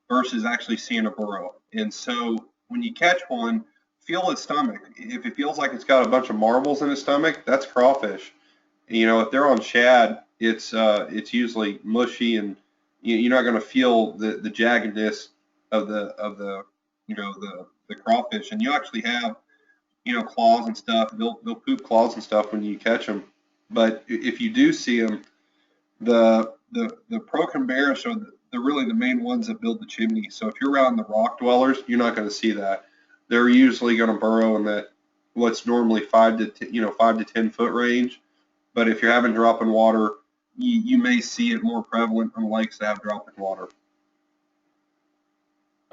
versus actually seeing a burrow. And so when you catch one, feel its stomach. If it feels like it's got a bunch of marbles in its stomach, that's crawfish. You know, if they're on shad, it's usually mushy, and you're not going to feel the jaggedness of the you know the crawfish. And you actually have, you know, claws and stuff. They'll poop claws and stuff when you catch them. But if you do see them, the Procambarus are really the main ones that build the chimney. So if you're around the rock dwellers, you're not going to see that. They're usually going to burrow in that what's normally 5 to 10 foot range. But if you're having dropping water, you may see it more prevalent on lakes that have dropping water.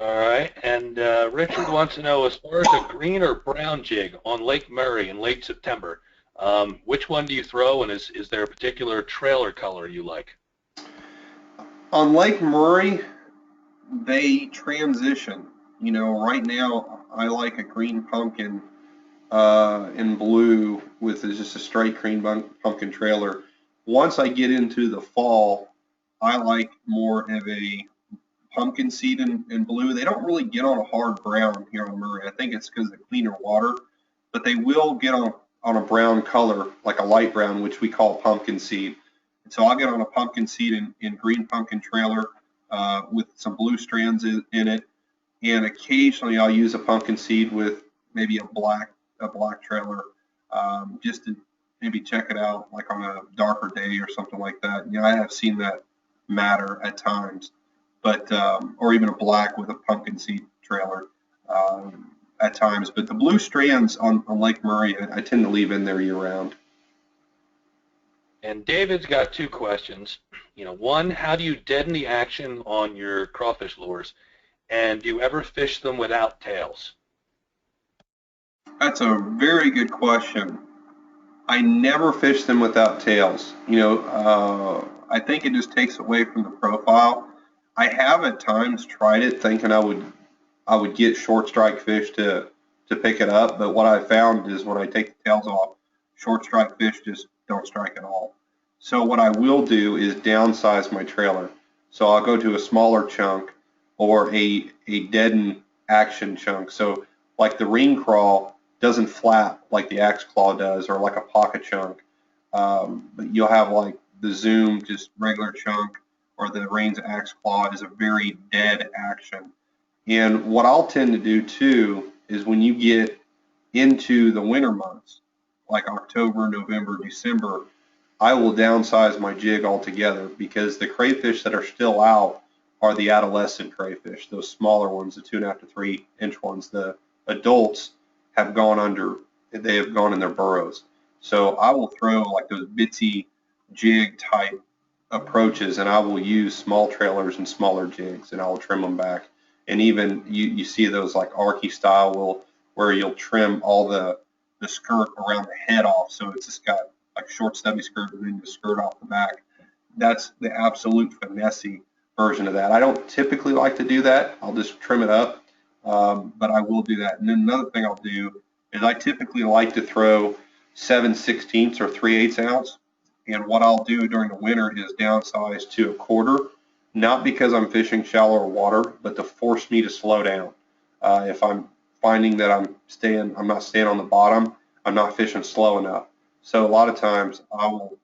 All right, and Richard wants to know, as far as a green or brown jig on Lake Murray in late September, which one do you throw, and is there a particular trailer color you like? On Lake Murray, they transition. You know, right now I like a green pumpkin in blue with just a straight green pumpkin trailer. Once I get into the fall, I like more of a pumpkin seed in blue. They don't really get on a hard brown here on Murray. I think it's because of the cleaner water, but they will get on a brown color, like a light brown, which we call pumpkin seed. And so I'll get on a pumpkin seed in green pumpkin trailer with some blue strands in it, and occasionally I'll use a pumpkin seed with maybe a black trailer, just to maybe check it out, like on a darker day or something like that. You know, I have seen that matter at times, but or even a black with a pumpkin seed trailer at times. But the blue strands on Lake Murray, I tend to leave in there year round. And David's got two questions. You know, one, how do you deaden the action on your crawfish lures? And do you ever fish them without tails? That's a very good question. I never fish them without tails. You know, I think it just takes away from the profile. I have at times tried it thinking I would get short strike fish to pick it up, but what I found is when I take the tails off, short strike fish just don't strike at all. So what I will do is downsize my trailer. So I'll go to a smaller chunk or a deadened action chunk. So like the ring crawl doesn't flap like the axe claw does, or like a pocket chunk. But you'll have like the zoom, just regular chunk, or the Rain's axe claw is a very dead action. And what I'll tend to do too is when you get into the winter months, like October, November, December, I will downsize my jig altogether, because the crayfish that are still out are the adolescent crayfish, those smaller ones, the 2.5 to 3 inch ones. The adults have gone under, they have gone in their burrows. So I will throw like those bitsy jig type approaches, and I will use small trailers and smaller jigs, and I will trim them back. And even you see those like Arky style where you'll trim all the skirt around the head off, so it's just got like short stubby skirt and then the skirt off the back. That's the absolute finessey version of that. I don't typically like to do that. I'll just trim it up, but I will do that. And then another thing I'll do is I typically like to throw 7/16 or 3/8 ounce. And what I'll do during the winter is downsize to a quarter, not because I'm fishing shallower water, but to force me to slow down. If I'm finding that I'm not staying on the bottom, I'm not fishing slow enough. So a lot of times I will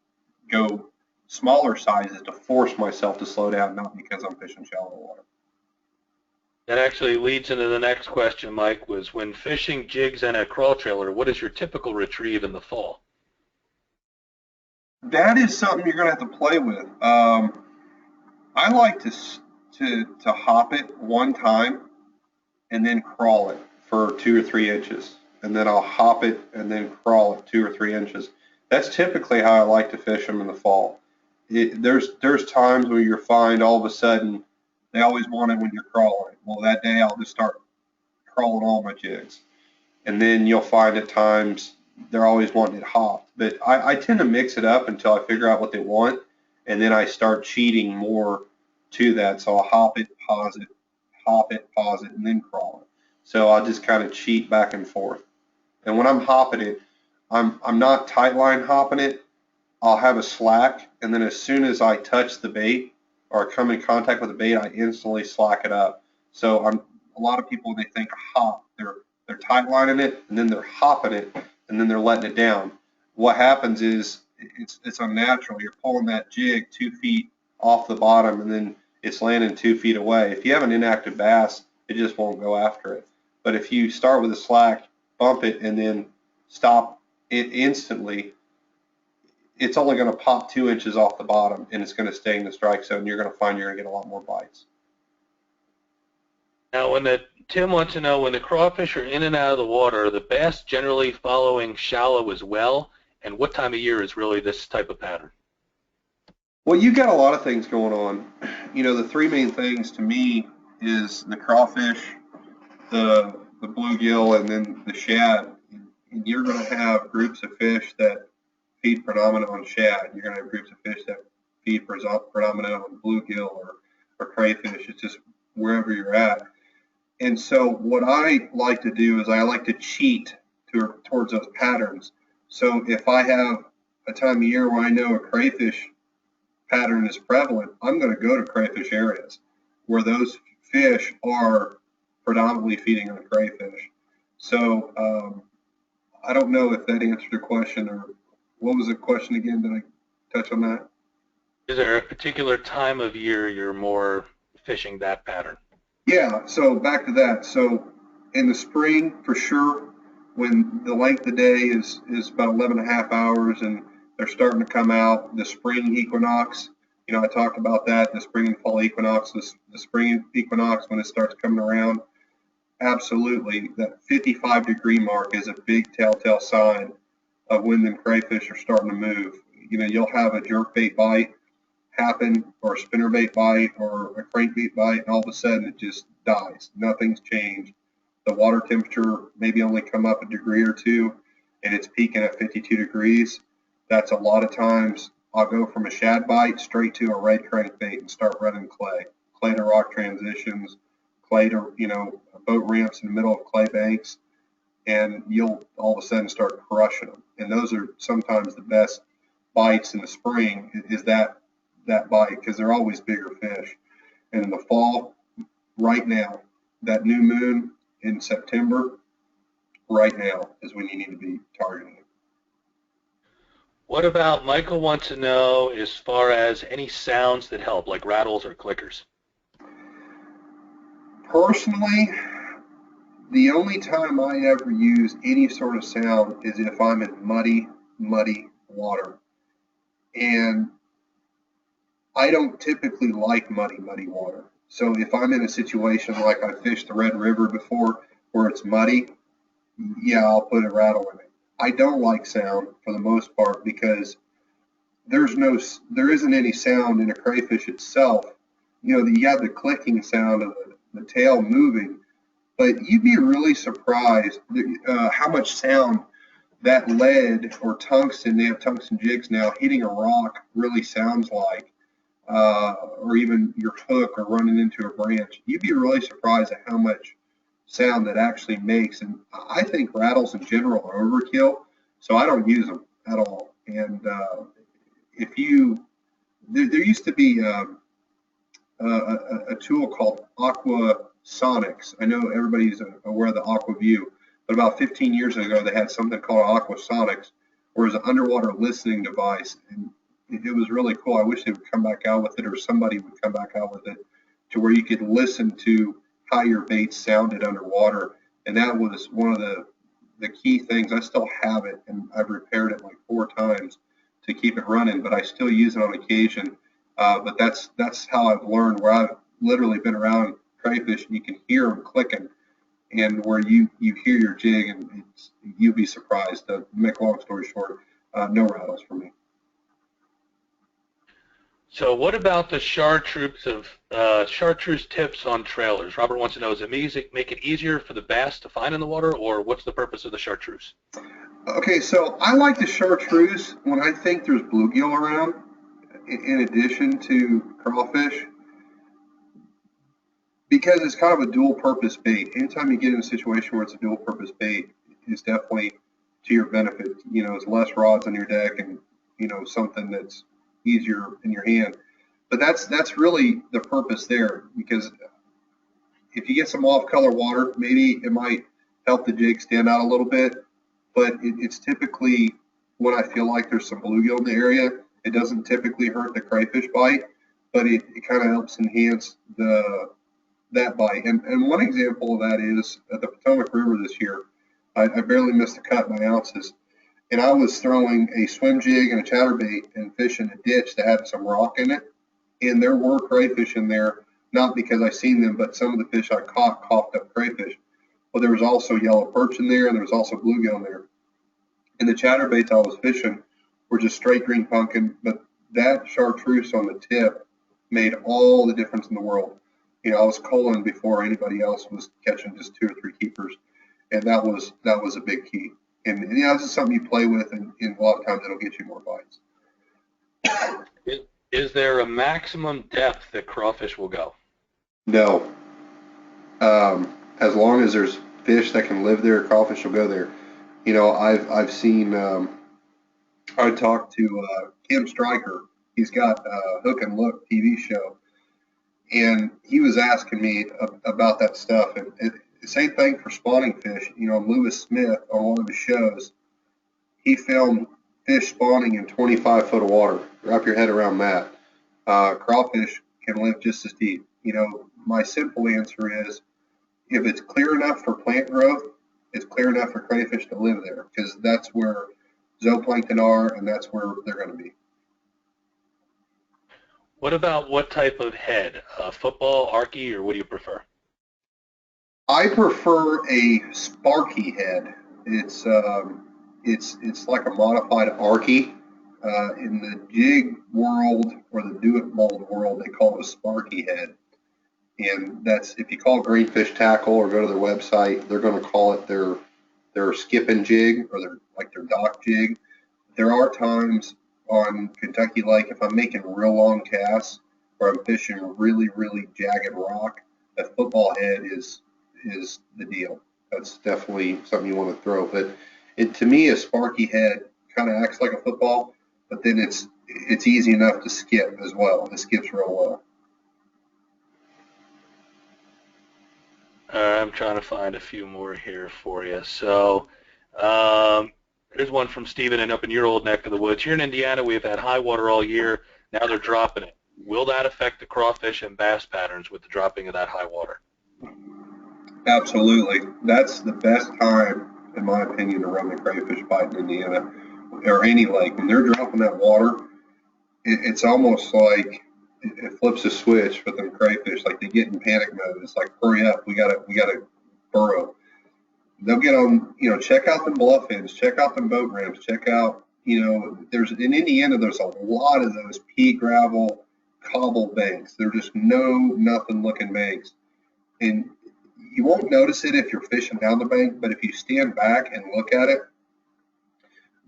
go smaller sizes to force myself to slow down, not because I'm fishing shallow water. That actually leads into the next question, Mike, was when fishing jigs and a crawl trailer, what is your typical retrieve in the fall? That is something you're going to have to play with. I like to hop it one time and then crawl it for 2 or 3 inches, and then I'll hop it and then crawl it 2 or 3 inches. That's typically how I like to fish them in the fall. There's times where you find all of a sudden they always want it when you're crawling. Well, that day I'll just start crawling all my jigs, and then you'll find at times they're always wanting it hopped. But I tend to mix it up until I figure out what they want, and then I start cheating more to that. So I'll hop it, pause it, and then crawl it. So I'll just kind of cheat back and forth. And when I'm hopping it, I'm not tight line hopping it. I'll have a slack, and then as soon as I touch the bait or come in contact with the bait, I instantly slack it up. So a lot of people, when they think hop, they're tight lining it, and then they're hopping it, and then they're letting it down. What happens is it's unnatural. You're pulling that jig 2 feet off the bottom, and then it's landing 2 feet away. If you have an inactive bass, it just won't go after it. But if you start with a slack, bump it, and then stop it instantly, it's only going to pop 2 inches off the bottom, and it's going to stay in the strike zone. You're going to find you're going to get a lot more bites. Now, Tim wants to know, when the crawfish are in and out of the water, are the bass generally following shallow as well? And what time of year is really this type of pattern? Well, you got a lot of things going on. You know, the three main things to me is the crawfish, the bluegill, and then the shad. And you're going to have groups of fish that feed predominant on shad. You're going to have groups of fish that feed predominant on bluegill or crayfish. It's just wherever you're at. And so what I like to do is I like to cheat towards those patterns. So if I have a time of year where I know a crayfish pattern is prevalent, I'm going to go to crayfish areas where those fish are predominantly feeding on crayfish. So I don't know if that answered your question, or what was the question again? Did I touch on that? Is there a particular time of year you're more fishing that pattern? Yeah, so back to that. So in the spring, for sure, when the length of day is about 11.5 hours and they're starting to come out, the spring equinox, you know, I talked about that, the spring and fall equinox, the spring equinox when it starts coming around, absolutely, that 55-degree mark is a big telltale sign of when the crayfish are starting to move. You know, you'll have a jerkbait bite happen, or a spinnerbait bite, or a crankbait bite, and all of a sudden it just dies. Nothing's changed. The water temperature maybe only come up a degree or two, and it's peaking at 52 degrees. That's a lot of times I'll go from a shad bite straight to a red crankbait and start running clay to rock transitions, clay to, you know, boat ramps in the middle of clay banks, and you'll all of a sudden start crushing them. And those are sometimes the best bites in the spring, is that that bite because they're always bigger fish. And in the fall, right now, that new moon in September, right now is when you need to be targeting it. What about, Michael wants to know as far as any sounds that help, like rattles or clickers? Personally, the only time I ever use any sort of sound is if I'm in muddy water. And I don't typically like muddy water. So if I'm in a situation like I fished the Red River before where it's muddy, yeah, I'll put a rattle in it. I don't like sound for the most part because there isn't any sound in a crayfish itself. You know, you have the clicking sound of the tail moving, but you'd be really surprised how much sound that lead or tungsten, they have tungsten jigs now, hitting a rock really sounds like, or even your hook or running into a branch. You'd be really surprised at how much sound that actually makes. And I think rattles in general are overkill, so I don't use them at all. And there used to be a tool called Aquasonics. I know everybody's aware of the AquaView, but about 15 years ago they had something called Aquasonics, where it was an underwater listening device, and it was really cool. I wish they would come back out with it, or somebody would come back out with it, to where you could listen to how your bait sounded underwater. And that was one of the key things. I still have it, and I've repaired it like 4 times to keep it running, but I still use it on occasion. But that's how I've learned, where I've literally been around crayfish and you can hear them clicking, and where you hear your jig, and you'd be surprised. To make a long story short, no rattles for me. So what about the chartreuse tips on trailers? Robert wants to know, does it make it easier for the bass to find in the water, or what's the purpose of the chartreuse? Okay, so I like the chartreuse when I think there's bluegill around, in addition to crawfish, because it's kind of a dual purpose bait. Anytime you get in a situation where it's a dual purpose bait, it's definitely to your benefit. You know, it's less rods on your deck, and you know, something that's easier in your hand. But that's really the purpose there, because if you get some off color water, maybe it might help the jig stand out a little bit. But it's typically when I feel like there's some bluegill in the area. It doesn't typically hurt the crayfish bite, but it kind of helps enhance that bite. And one example of that is at the Potomac River this year, I barely missed a cut by ounces. And I was throwing a swim jig and a chatterbait and fishing a ditch that had some rock in it. And there were crayfish in there, not because I seen them, but some of the fish I caught coughed up crayfish. Well, there was also yellow perch in there, and there was also bluegill in there. And the chatterbaits I was fishing were just straight green pumpkin, but that chartreuse on the tip made all the difference in the world. You know, I was culling before anybody else was catching just 2 or 3 keepers, and that was a big key. And yeah, this is something you play with, and a lot of times it'll get you more bites. Is there a maximum depth that crawfish will go? No. As long as there's fish that can live there, crawfish will go there. You know, I've seen. I talked to Kim Stryker. He's got a Hook and Look TV show, and he was asking me about that stuff. And the same thing for spawning fish. You know, Lewis Smith on one of his shows, he filmed fish spawning in 25 foot of water. Wrap your head around that. Crawfish can live just as deep. You know, my simple answer is, if it's clear enough for plant growth, it's clear enough for crayfish to live there, because that's where zooplankton are, and that's where they're going to be. What about what type of head? Football, arky, or what do you prefer? I prefer a sparky head. It's like a modified arky. In the jig world or the do-it-mold world, they call it a sparky head. And that's, if you call Greenfish Tackle or go to their website, they're going to call it their skipping jig, or their dock jig. There are times on Kentucky Lake, if I'm making real long casts or I'm fishing really, really jagged rock, a football head is the deal. That's definitely something you want to throw. But to me, a sparky head kind of acts like a football, but then it's easy enough to skip as well. It skips real well. I'm trying to find a few more here for you. So here's one from Stephen and up in your old neck of the woods. Here in Indiana, we've had high water all year. Now they're dropping it. Will that affect the crawfish and bass patterns with the dropping of that high water? Absolutely. That's the best time, in my opinion, to run the crayfish bite in Indiana or any lake. When they're dropping that water, it's almost like it flips a switch with them crayfish. Like they get in panic mode. It's like, hurry up, we gotta burrow. They'll get on, check out them bluff ends, check out them boat ramps, check out, there's in Indiana, there's a lot of those pea gravel cobble banks. They're just nothing looking banks. And you won't notice it if you're fishing down the bank, but if you stand back and look at it,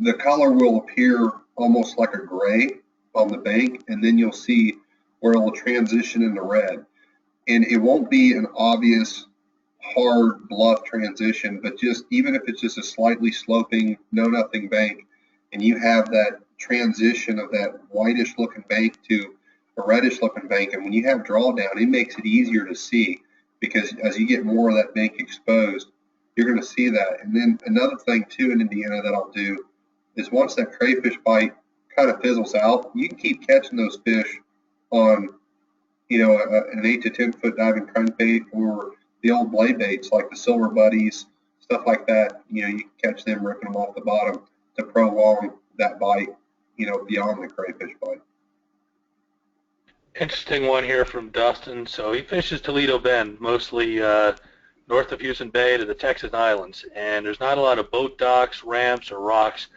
the color will appear almost like a gray on the bank, and then you'll see where it will transition into red. And it won't be an obvious hard bluff transition, but just even if it's just a slightly sloping nothing bank, and you have that transition of that whitish looking bank to a reddish looking bank, and when you have drawdown, it makes it easier to see, because as you get more of that bank exposed, you're going to see that. And then another thing too in Indiana that I'll do is once that crayfish bite kind of fizzles out, you can keep catching those fish on, an 8 to 10 foot diving crankbait or the old blade baits like the silver buddies, stuff like that. You can catch them ripping them off the bottom to prolong that bite, beyond the crayfish bite. Interesting one here from Dustin. So he fishes Toledo Bend, mostly north of Houston Bay to the Texas Islands, and there's not a lot of boat docks, ramps, or rocks.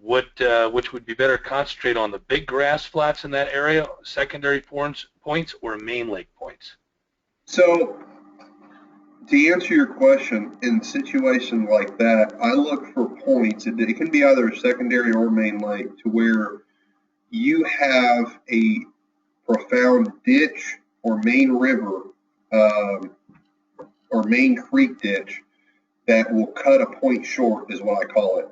Which would be better, concentrate on the big grass flats in that area, secondary points, or main lake points? So to answer your question, in situations like that, I look for points. It can be either a secondary or main lake to where you have a profound ditch or main river or main creek ditch that will cut a point short, is what I call it.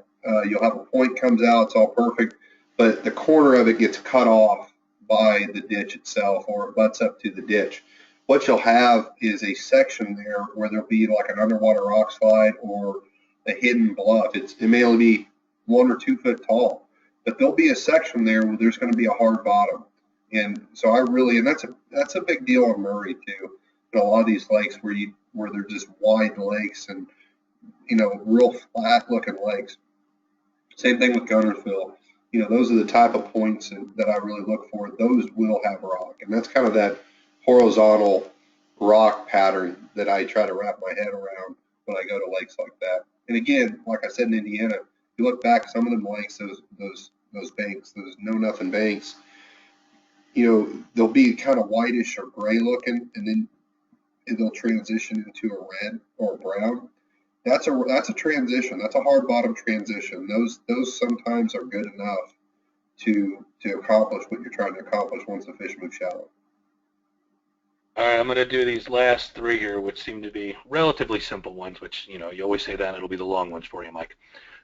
You'll have a point comes out, it's all perfect, but the corner of it gets cut off by the ditch itself, or it butts up to the ditch. What you'll have is a section there where there'll be like an underwater rock slide or a hidden bluff. It may only be 1 or 2 foot tall, but there'll be a section there where there's going to be a hard bottom. And so and that's a big deal in Murray too. In a lot of these lakes where they're just wide lakes and real flat looking lakes. Same thing with Gunnersville. Those are the type of points that I really look for. Those will have rock, and that's kind of that horizontal rock pattern that I try to wrap my head around when I go to lakes like that. And again, like I said in Indiana, you look back, some of them lakes, those banks, those nothing banks, they'll be kind of whitish or gray looking, and then they'll transition into a red or a brown. That's a transition. That's a hard bottom transition. Those sometimes are good enough to accomplish what you're trying to accomplish once the fish move shallow. All right, I'm going to do these last 3 here, which seem to be relatively simple ones, which, you always say that, and it'll be the long ones for you, Mike.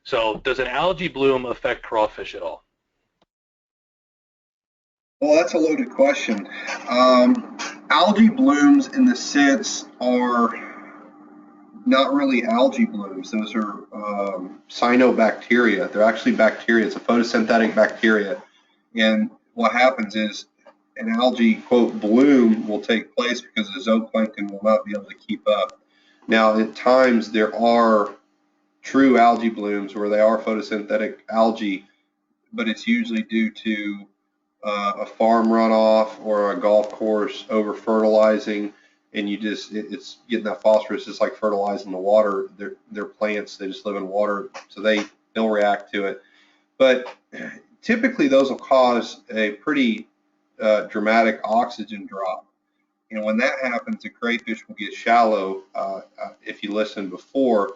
So does an algae bloom affect crawfish at all? Well, that's a loaded question. Algae blooms, in the sense, are not really algae blooms. Those are cyanobacteria. They're actually bacteria. It's a photosynthetic bacteria. And what happens is an algae, quote, bloom will take place because the zooplankton will not be able to keep up. Now, at times, there are true algae blooms where they are photosynthetic algae, but it's usually due to a farm runoff or a golf course over fertilizing, and it's getting that phosphorus. Just like fertilizing the water. They're plants, they just live in water, so they'll react to it. But typically those will cause a pretty dramatic oxygen drop, and when that happens, the crayfish will get shallow. If you listened before,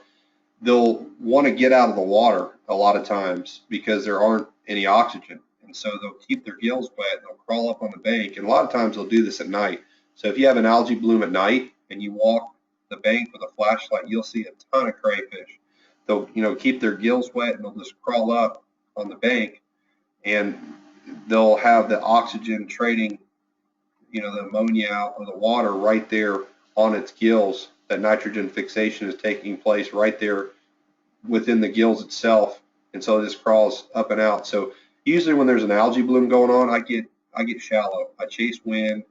they'll want to get out of the water a lot of times because there aren't any oxygen. And so they'll keep their gills wet, and they'll crawl up on the bank. And a lot of times they'll do this at night. So if you have an algae bloom at night and you walk the bank with a flashlight, you'll see a ton of crayfish. They'll, keep their gills wet, and they'll just crawl up on the bank. And they'll have the oxygen trading, the ammonia out of the water right there on its gills. That nitrogen fixation is taking place right there within the gills itself, and so it just crawls up and out. So usually when there's an algae bloom going on, I get shallow. I chase wind.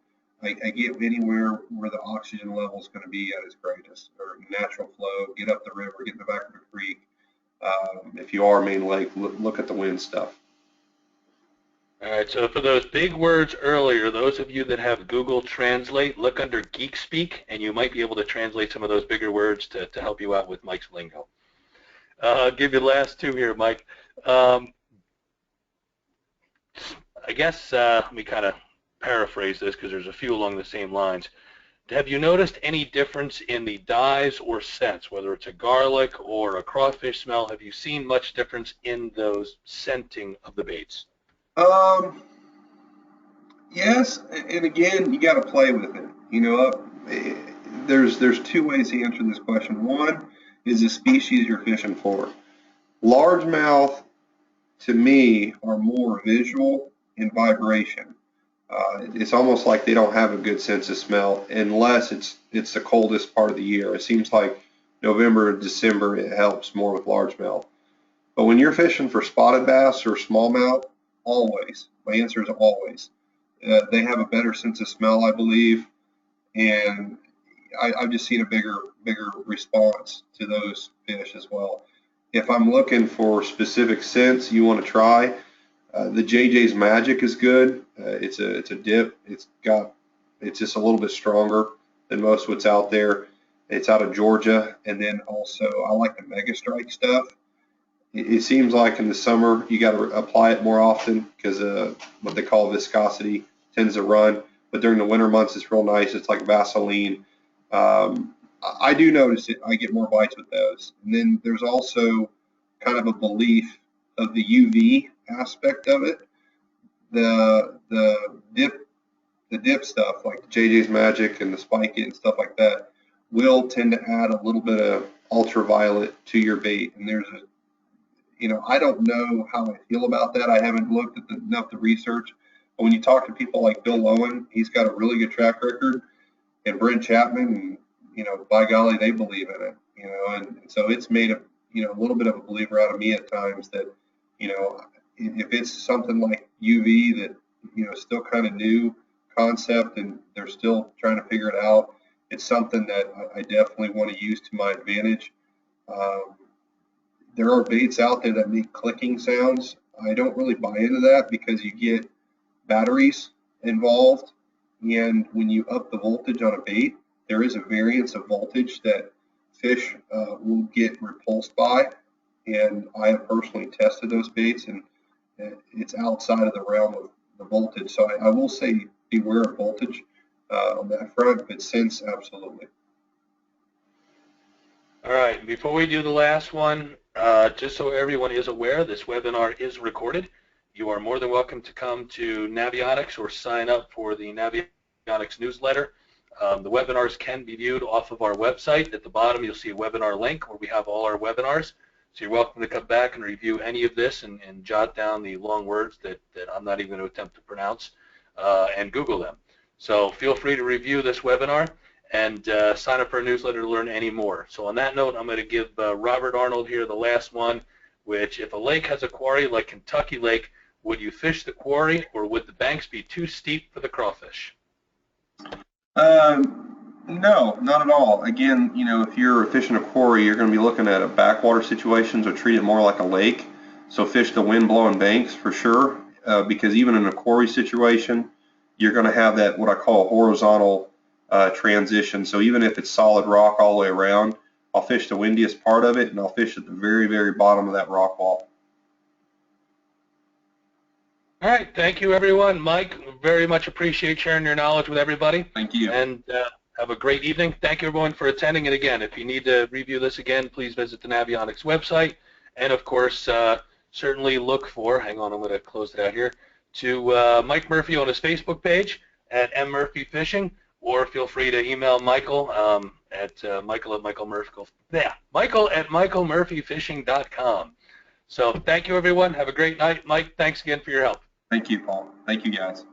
I get anywhere where the oxygen level is going to be at its greatest, or natural flow. Get up the river, get in the back of the creek. If you are main lake, look at the wind stuff. All right, so for those big words earlier, those of you that have Google Translate, look under Geek Speak, and you might be able to translate some of those bigger words to help you out with Mike's lingo. I'll give you the last two here, Mike. I guess let me kind of paraphrase this because there's a few along the same lines. Have you noticed any difference in the dyes or scents, whether it's a garlic or a crawfish smell? Have you seen much difference in those scenting of the baits? Yes, and again, you got to play with it. There's two ways to answer this question. One is the species you're fishing for. Largemouth, to me, are more visual and vibration. It's almost like they don't have a good sense of smell unless it's the coldest part of the year. It seems like November and December it helps more with largemouth. But when you're fishing for spotted bass or smallmouth, always. My answer is always. They have a better sense of smell, I believe, and I've just seen a bigger response to those fish as well. If I'm looking for specific scents you want to try, the JJ's Magic is good. It's a dip. It's just a little bit stronger than most what's out there. It's out of Georgia, and then also I like the Mega Strike stuff. It seems like in the summer you got to apply it more often because what they call viscosity tends to run. But during the winter months, it's real nice. It's like Vaseline. I do notice it. I get more bites with those. And then there's also kind of a belief of the UV aspect of it. The dip stuff like the JJ's Magic and the Spike It and stuff like that will tend to add a little bit of ultraviolet to your bait. And there's I don't know how I feel about that. I haven't looked at enough to research. But when you talk to people like Bill Lowen, he's got a really good track record, and Brent Chapman, and by golly, they believe in it. And so it's made a little bit of a believer out of me at times that if it's something like UV that still kind of new concept and they're still trying to figure it out, it's something that I definitely want to use to my advantage. There are baits out there that make clicking sounds. I don't really buy into that because you get batteries involved, and when you up the voltage on a bait, there is a variance of voltage that fish will get repulsed by, and I have personally tested those baits, and it's outside of the realm of the voltage. So I will say beware of voltage on that front, but sense, absolutely. All right, before we do the last one, just so everyone is aware, this webinar is recorded. You are more than welcome to come to Navionics or sign up for the Navionics newsletter. The webinars can be viewed off of our website. At the bottom, you'll see a webinar link where we have all our webinars. So you're welcome to come back and review any of this and jot down the long words that I'm not even going to attempt to pronounce and Google them. So feel free to review this webinar and sign up for a newsletter to learn any more. So on that note, I'm going to give Robert Arnold here the last one, which if a lake has a quarry like Kentucky Lake, would you fish the quarry or would the banks be too steep for the crawfish? No, not at all. Again, if you're fishing a quarry, you're going to be looking at a backwater situation, so treat it more like a lake. So fish the wind-blowing banks for sure, because even in a quarry situation, you're going to have that what I call a horizontal transition. So even if it's solid rock all the way around, I'll fish the windiest part of it, and I'll fish at the very, very bottom of that rock wall. All right, thank you, everyone. Mike, very much appreciate sharing your knowledge with everybody. Thank you. And have a great evening. Thank you, everyone, for attending. And again, if you need to review this again, please visit the Navionics website. And, of course, certainly look for, hang on, I'm going to close it out here, to Mike Murphy on his Facebook page at mmurphyfishing, or feel free to email Michael at michael@michaelmurphyfishing.com. So thank you, everyone. Have a great night. Mike, thanks again for your help. Thank you, Paul. Thank you, guys.